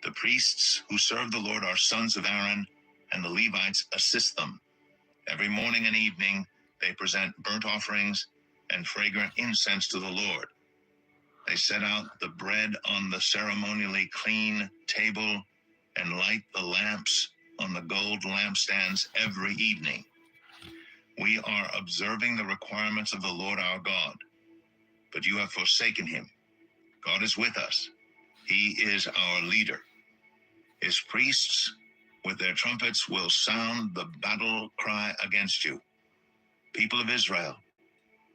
The priests who serve the Lord are sons of Aaron, and the Levites assist them. Every morning and evening they present burnt offerings and fragrant incense to the Lord. They set out the bread on the ceremonially clean table and light the lamps on the gold lampstands every evening. We are observing the requirements of the Lord our God, but you have forsaken him. God is with us. He is our leader. His priests with their trumpets will sound the battle cry against you. People of Israel,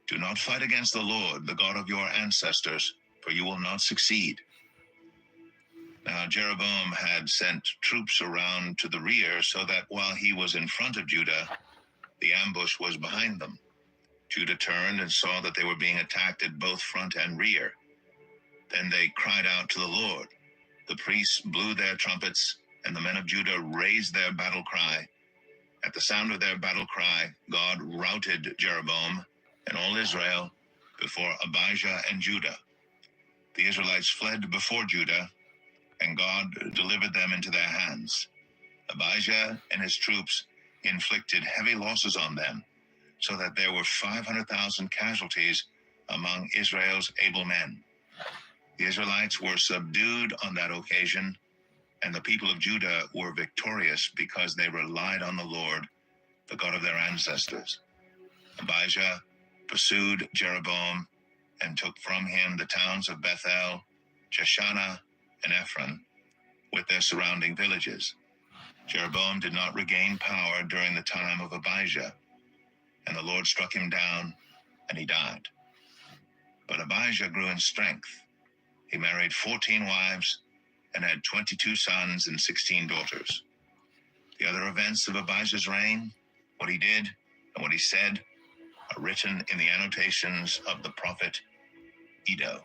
do not fight against the Lord, the God of your ancestors, for you will not succeed." Now Jeroboam had sent troops around to the rear so that while he was in front of Judah, the ambush was behind them. Judah turned and saw that they were being attacked at both front and rear. Then they cried out to the Lord. The priests blew their trumpets, and the men of Judah raised their battle cry. At the sound of their battle cry, God routed Jeroboam and all Israel before Abijah and Judah. The Israelites fled before Judah, and God delivered them into their hands. Abijah and his troops inflicted heavy losses on them, so that there were 500,000 casualties among Israel's able men. The Israelites were subdued on that occasion, and the people of Judah were victorious because they relied on the Lord, the God of their ancestors. Abijah pursued Jeroboam and took from him the towns of Bethel, Jeshanah, and Ephron, with their surrounding villages. Jeroboam did not regain power during the time of Abijah, and the Lord struck him down, and he died. But Abijah grew in strength. He married 14 wives and had 22 sons and 16 daughters. The other events of Abijah's reign, what he did and what he said, are written in the annotations of the prophet Iddo.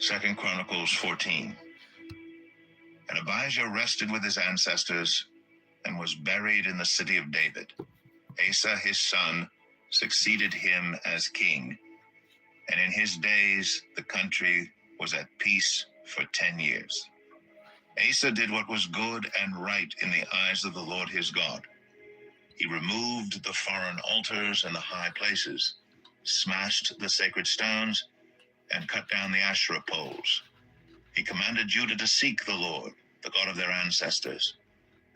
2 Chronicles 14. And Abijah rested with his ancestors and was buried in the city of David. Asa his son succeeded him as king, and in his days the country was at peace for 10 years. Asa did what was good and right in the eyes of the Lord his God. He removed the foreign altars and the high places, smashed the sacred stones, and cut down the Asherah poles. He commanded Judah to seek the Lord, the God of their ancestors,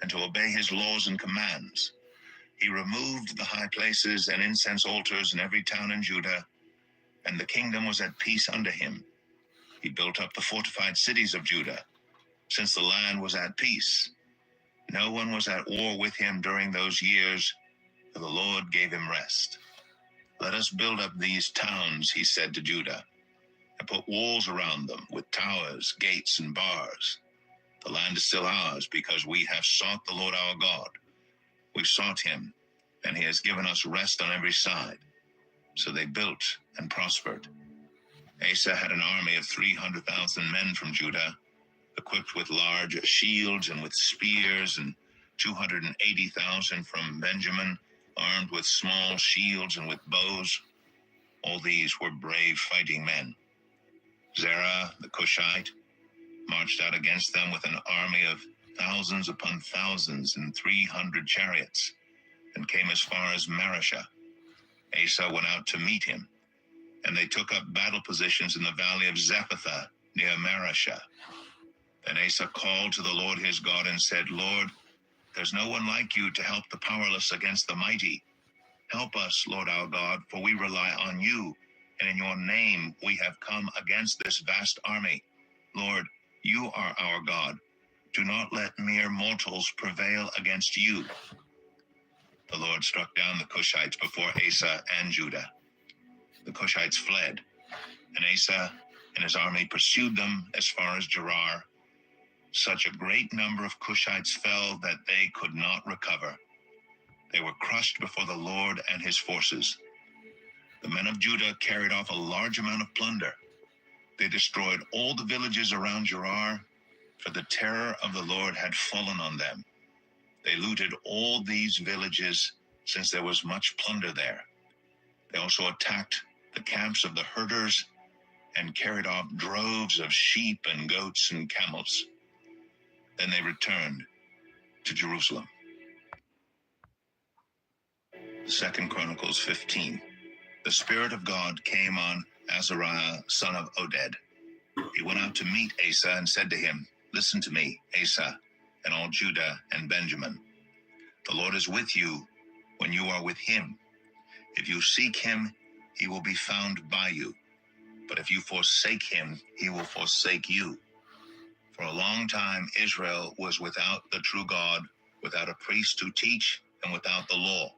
and to obey his laws and commands. He removed the high places and incense altars in every town in Judah, and the kingdom was at peace under him. He built up the fortified cities of Judah, since the land was at peace. No one was at war with him during those years, for the Lord gave him rest. Let us build up these towns, he said to Judah, and put walls around them with towers, gates, and bars. The land is still ours because we have sought the Lord our God. We sought him, and he has given us rest on every side. So they built and prospered. Asa had an army of 300,000 men from Judah, equipped with large shields and with spears, and 280,000 from Benjamin, armed with small shields and with bows. All these were brave fighting men. Zerah, the Cushite, marched out against them with an army of thousands upon thousands and 300 chariots, and came as far as Mareshah. Asa went out to meet him, and they took up battle positions in the valley of Zephathah near Mareshah. Then Asa called to the Lord his God and said, Lord, there's no one like you to help the powerless against the mighty. Help us, Lord our God, for we rely on you, and in your name we have come against this vast army. Lord, you are our God. Do not let mere mortals prevail against you. The Lord struck down the Cushites before Asa and Judah. The Cushites fled, and Asa and his army pursued them as far as Gerar. Such a great number of Cushites fell that they could not recover. They were crushed before the Lord and his forces. The men of Judah carried off a large amount of plunder. They destroyed all the villages around Gerar, for the terror of the Lord had fallen on them. They looted all these villages, since there was much plunder there. They also attacked the camps of the herders and carried off droves of sheep and goats and camels. Then they returned to Jerusalem. 2 Chronicles 15. The Spirit of God came on Azariah, son of Oded. He went out to meet Asa and said to him, Listen to me, Asa, and all Judah and Benjamin. The Lord is with you when you are with him. If you seek him, he will be found by you. But if you forsake him, he will forsake you. For a long time, Israel was without the true God, without a priest to teach, and without the law.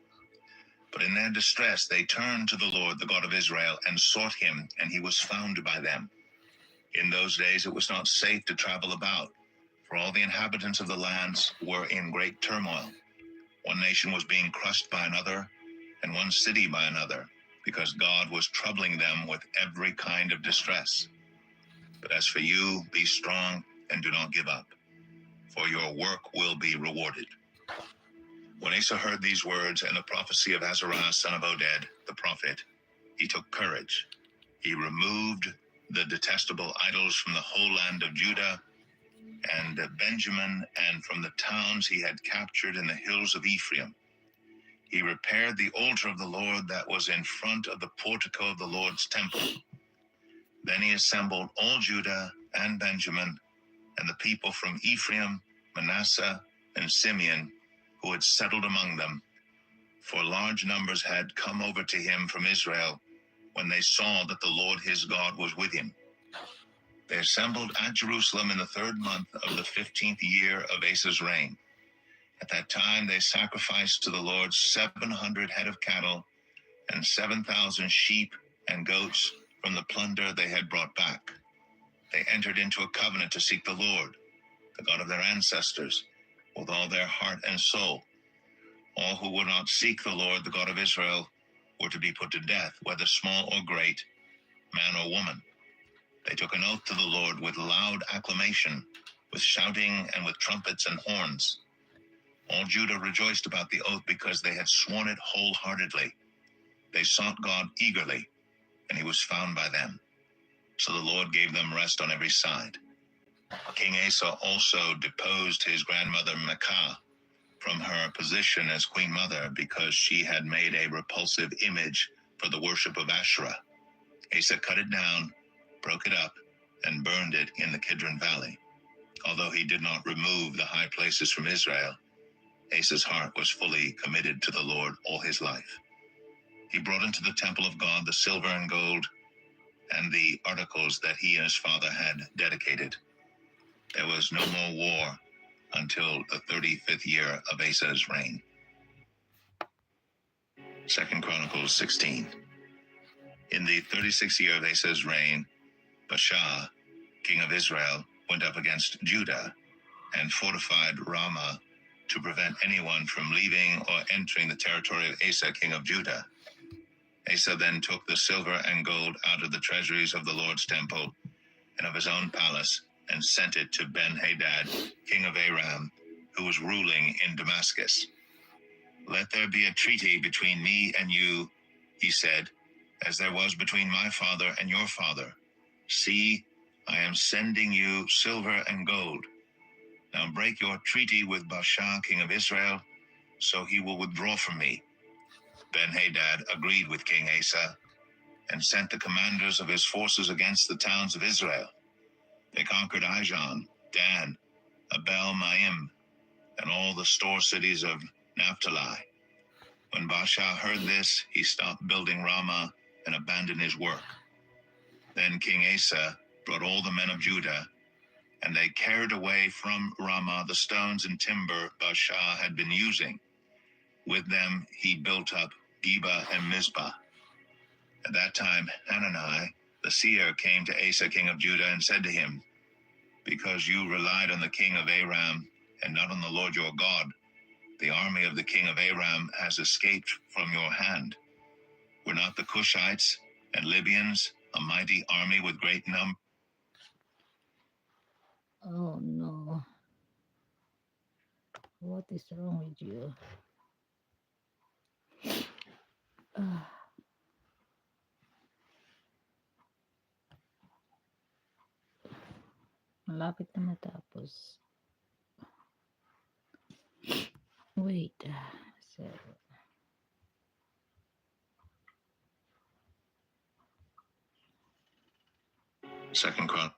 But in their distress, they turned to the Lord, the God of Israel, and sought him, and he was found by them. In those days, it was not safe to travel about, for all the inhabitants of the lands were in great turmoil. One nation was being crushed by another, and one city by another, because God was troubling them with every kind of distress. But as for you, be strong and do not give up, for your work will be rewarded. When Asa heard these words and the prophecy of Azariah, son of Oded, the prophet, he took courage. He removed the detestable idols from the whole land of Judah and Benjamin, and from the towns he had captured in the hills of Ephraim. He repaired the altar of the Lord that was in front of the portico of the Lord's temple. Then he assembled all Judah and Benjamin, and the people from Ephraim, Manasseh, and Simeon, who had settled among them, for large numbers had come over to him from Israel when they saw that the Lord his God was with him. They assembled at Jerusalem in the 3rd month of the 15th year of Asa's reign. At that time they sacrificed to the Lord 700 head of cattle and 7,000 sheep and goats from the plunder they had brought back. They entered into a covenant to seek the Lord, the God of their ancestors, with all their heart and soul. All who would not seek the Lord, the God of Israel, were to be put to death, whether small or great, man or woman. They took an oath to the Lord with loud acclamation, with shouting and with trumpets and horns. All Judah rejoiced about the oath because they had sworn it wholeheartedly. They sought God eagerly, and he was found by them. So the Lord gave them rest on every side. King Asa also deposed his grandmother Maacah from her position as queen mother because she had made a repulsive image for the worship of Asherah. Asa cut it down broke it up, and burned it in the Kidron Valley. Although he did not remove the high places from Israel, Asa's heart was fully committed to the Lord all his life. He brought into the temple of God the silver and gold and the articles that he and his father had dedicated. There was no more war until the 35th year of Asa's reign. 2 Chronicles 16. In the 36th year of Asa's reign, Baasha, king of Israel, went up against Judah and fortified Ramah to prevent anyone from leaving or entering the territory of Asa, king of Judah. Asa then took the silver and gold out of the treasuries of the Lord's temple and of his own palace and sent it to Ben-Hadad, king of Aram, who was ruling in Damascus. "Let there be a treaty between me and you," he said, "as there was between my father and your father. See, I am sending you silver and gold. Now break your treaty with Baasha, king of Israel, so he will withdraw from me." Ben-Hadad agreed with King Asa and sent the commanders of his forces against the towns of Israel. They conquered Ijon, Dan, Abel-Maim, and all the store cities of Naphtali. When Baasha heard this, he stopped building Ramah and abandoned his work. Then King Asa brought all the men of Judah, and they carried away from Ramah the stones and timber Baasha had been using. With them he built up Geba and Mizpah. At that time Hanani, the seer, came to Asa, king of Judah, and said to him, "Because you relied on the king of Aram and not on the Lord your God, the army of the king of Aram has escaped from your hand. Were not the Cushites and Libyans a mighty army with great numbers?" Oh no. What is wrong with you? Ah. Malapit na matapos. Wait. So, Second Chronicles.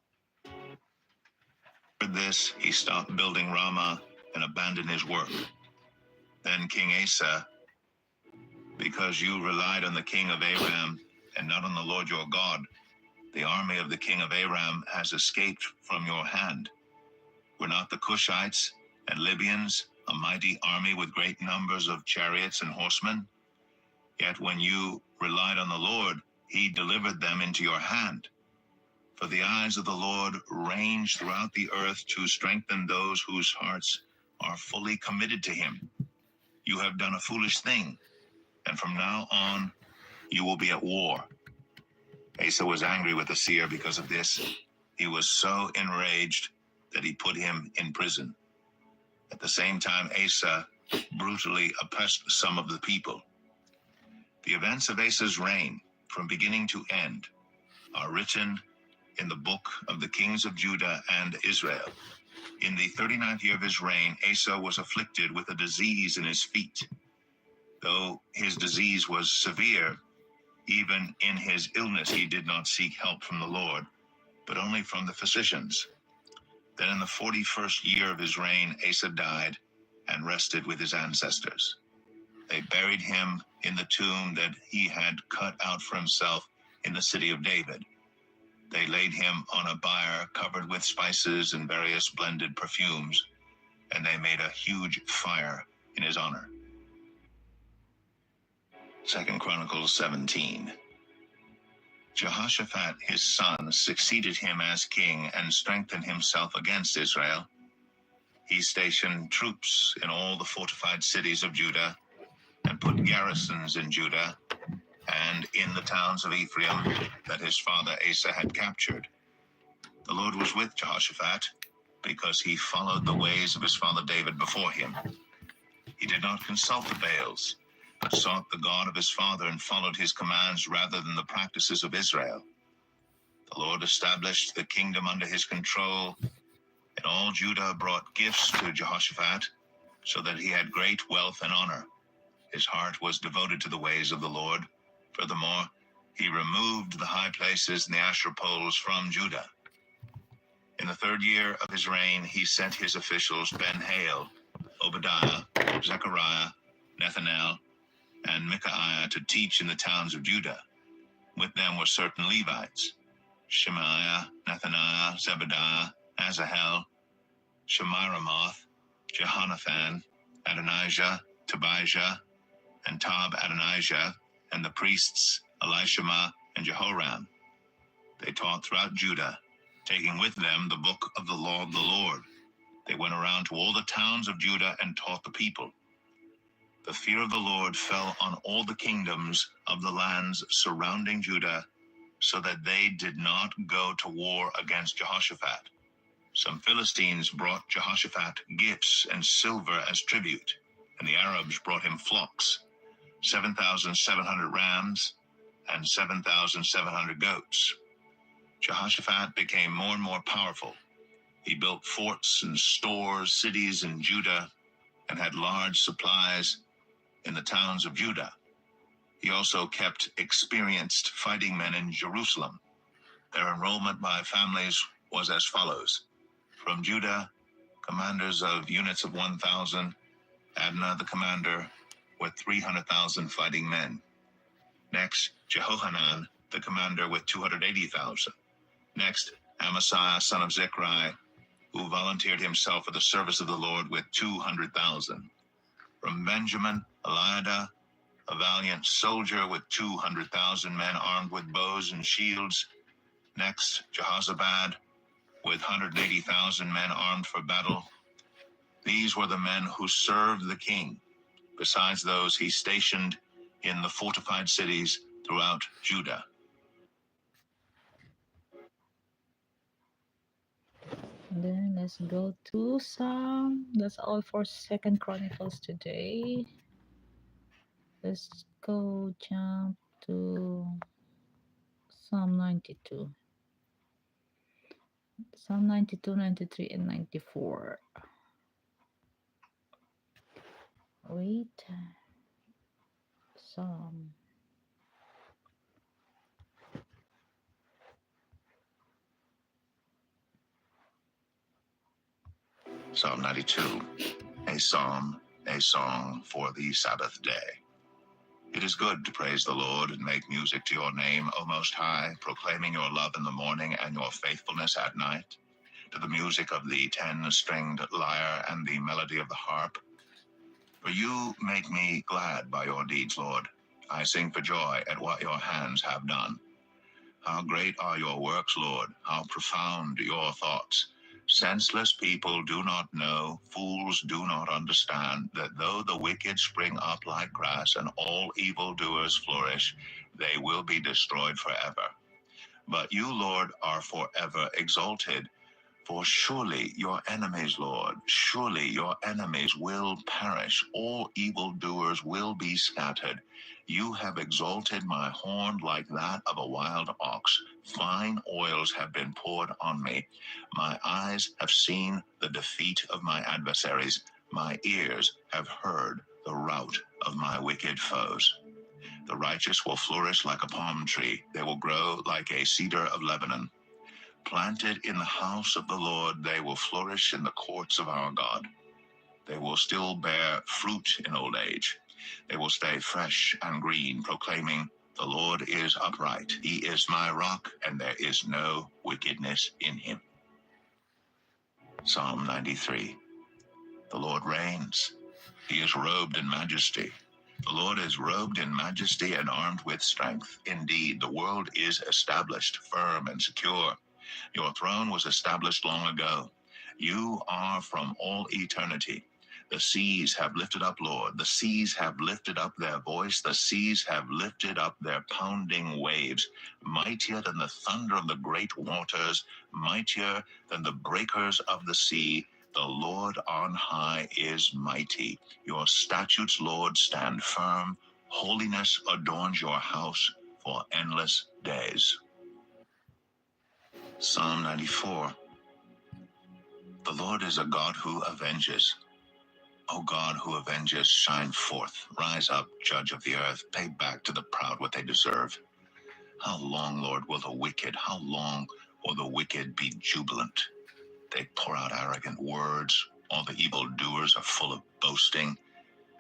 For this, he stopped building Ramah and abandoned his work. Then King Asa, "Because you relied on the king of Aram and not on the Lord your God, the army of the king of Aram has escaped from your hand. Were not the Cushites and Libyans a mighty army with great numbers of chariots and horsemen? Yet when you relied on the Lord, he delivered them into your hand. For the eyes of the Lord range throughout the earth to strengthen those whose hearts are fully committed to him. You have done a foolish thing, and from now on you will be at war." Asa was angry with the seer because of this. He was so enraged that he put him in prison. At the same time, Asa brutally oppressed some of the people. The events of Asa's reign, from beginning to end, are written in the book of the kings of Judah and Israel. In the 39th year of his reign, Asa was afflicted with a disease in his feet. Though his disease was severe, even in his illness he did not seek help from the Lord, but only from the physicians. Then in the 41st year of his reign, Asa died and rested with his ancestors. They buried him in the tomb that he had cut out for himself in the city of David. They laid him on a bier covered with spices and various blended perfumes, and they made a huge fire in his honor. 2 Chronicles 17. Jehoshaphat his son succeeded him as king and strengthened himself against Israel. He stationed troops in all the fortified cities of Judah and put garrisons in Judah and in the towns of Ephraim that his father Asa had captured. The Lord was with Jehoshaphat because he followed the ways of his father David before him. He did not consult the Baals, but sought the God of his father and followed his commands rather than the practices of Israel. The Lord established the kingdom under his control, and all Judah brought gifts to Jehoshaphat, so that he had great wealth and honor. His heart was devoted to the ways of the Lord. Furthermore, He removed the high places and the Asherah poles from Judah. In the 3rd year of his reign, he sent his officials Ben-Hail, Obadiah, Zechariah, Nethanel, and Micaiah to teach in the towns of Judah. With them were certain Levites: Shemaiah, Nethaniah, Zebediah, Asahel, Shemiramoth, Jehonathan, Adonijah, Tobijah, and Tob-Adonijah, and the priests Elishama and Jehoram. They taught throughout Judah, taking with them the book of the law of the Lord. They went around to all the towns of Judah and taught the people. The fear of the Lord fell on all the kingdoms of the lands surrounding Judah, so that they did not go to war against Jehoshaphat. Some Philistines brought Jehoshaphat gifts and silver as tribute, and the Arabs brought him flocks, 7,700 rams and 7,700 goats. Jehoshaphat became more and more powerful. He built forts and stores, cities in Judah, and had large supplies in the towns of Judah. He also kept experienced fighting men in Jerusalem. Their enrollment by families was as follows: from Judah, commanders of units of 1,000, Adnah the commander, with 300,000 fighting men. Next, Jehohanan the commander with 280,000. Next, Amasaiah son of Zechariah, who volunteered himself for the service of the Lord with 200,000. From Benjamin, Eliada, a valiant soldier with 200,000 men armed with bows and shields. Next, Jehozabad, with 180,000 men armed for battle. These were the men who served the king, besides those he stationed in the fortified cities throughout Judah. And then let's go to Psalm. That's all for 2nd Chronicles today. Let's go jump to Psalm 92. Psalm 92, 93, and 94. Wait. Psalm. Psalm 92, a psalm, a song for the Sabbath day. It is good to praise the Lord and make music to your name, O Most High, proclaiming your love in the morning and your faithfulness at night, to the music of the 10-stringed lyre and the melody of the harp. For you make me glad by your deeds, Lord. I sing for joy at what your hands have done. How great are your works, Lord, how profound your thoughts. Senseless people do not know, fools do not understand, that though the wicked spring up like grass and all evildoers flourish, they will be destroyed forever. But you, Lord, are forever exalted. For surely your enemies, Lord, surely your enemies will perish. All evildoers will be scattered. You have exalted my horn like that of a wild ox. Fine oils have been poured on me. My eyes have seen the defeat of my adversaries. My ears have heard the rout of my wicked foes. The righteous will flourish like a palm tree. They will grow like a cedar of Lebanon. Planted in the house of the Lord, they will flourish in the courts of our God. They will still bear fruit in old age. They will stay fresh and green, proclaiming, the Lord is upright. He is my rock, and there is no wickedness in him. Psalm 93. The Lord reigns. He is robed in majesty. The Lord is robed in majesty and armed with strength. Indeed, the world is established, firm and secure. Your throne was established long ago. You are from all eternity. The seas have lifted up, Lord. The seas have lifted up their voice. The seas have lifted up their pounding waves. Mightier than the thunder of the great waters, mightier than the breakers of the sea. The Lord on high is mighty. Your statutes, Lord, stand firm. Holiness adorns your house for endless days. Psalm 94. The Lord is a God who avenges. O God who avenges, shine forth. Rise up, judge of the earth. Pay back to the proud what they deserve. How long, Lord, how long will the wicked be jubilant? They pour out arrogant words. All the evildoers are full of boasting.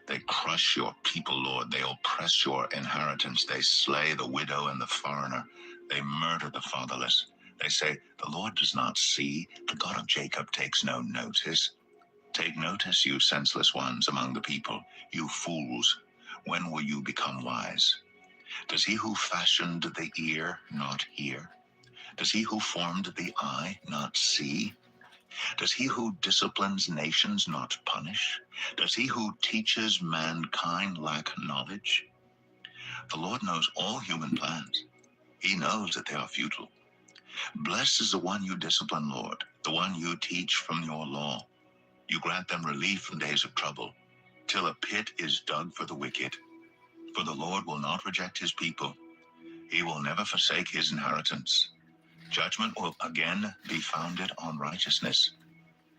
They crush your people, Lord. They oppress your inheritance. They slay the widow and the foreigner. They murder the fatherless. They say, the Lord does not see. The God of Jacob takes no notice. Take notice, you senseless ones among the people, you fools. When will you become wise? Does he who fashioned the ear not hear? Does he who formed the eye not see? Does he who disciplines nations not punish? Does he who teaches mankind lack knowledge? The Lord knows all human plans. He knows that they are futile. Blessed is the one you discipline, Lord, the one you teach from your law. You grant them relief from days of trouble, till a pit is dug for the wicked. For the Lord will not reject his people. He will never forsake his inheritance. Judgment will again be founded on righteousness,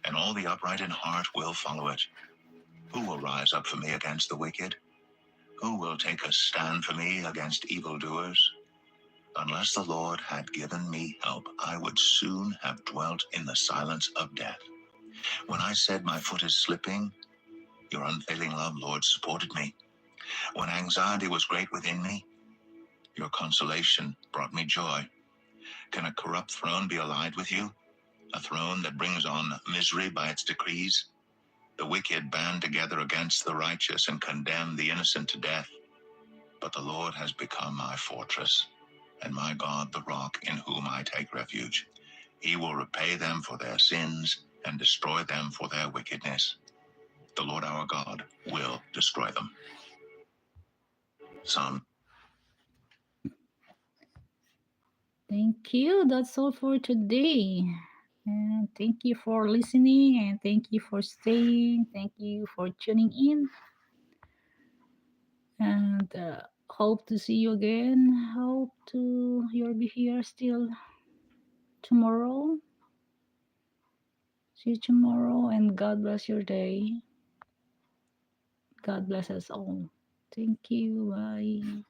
and all the upright in heart will follow it. Who will rise up for me against the wicked? Who will take a stand for me against evildoers? Unless the Lord had given me help, I would soon have dwelt in the silence of death. When I said my foot is slipping, your unfailing love, Lord, supported me. When anxiety was great within me, your consolation brought me joy. Can a corrupt throne be allied with you? A throne that brings on misery by its decrees? The wicked band together against the righteous and condemn the innocent to death. But the Lord has become my fortress, and my God the rock in whom I take refuge. He will repay them for their sins and destroy them for their wickedness. The Lord our God will destroy them. Psalm. Thank you. That's all for today. And thank you for listening, and thank you for staying. Thank you for tuning in. And hope to see you again. Hope to you'll be here still tomorrow. See you tomorrow, and God bless your day. God bless us all. Thank you. Bye.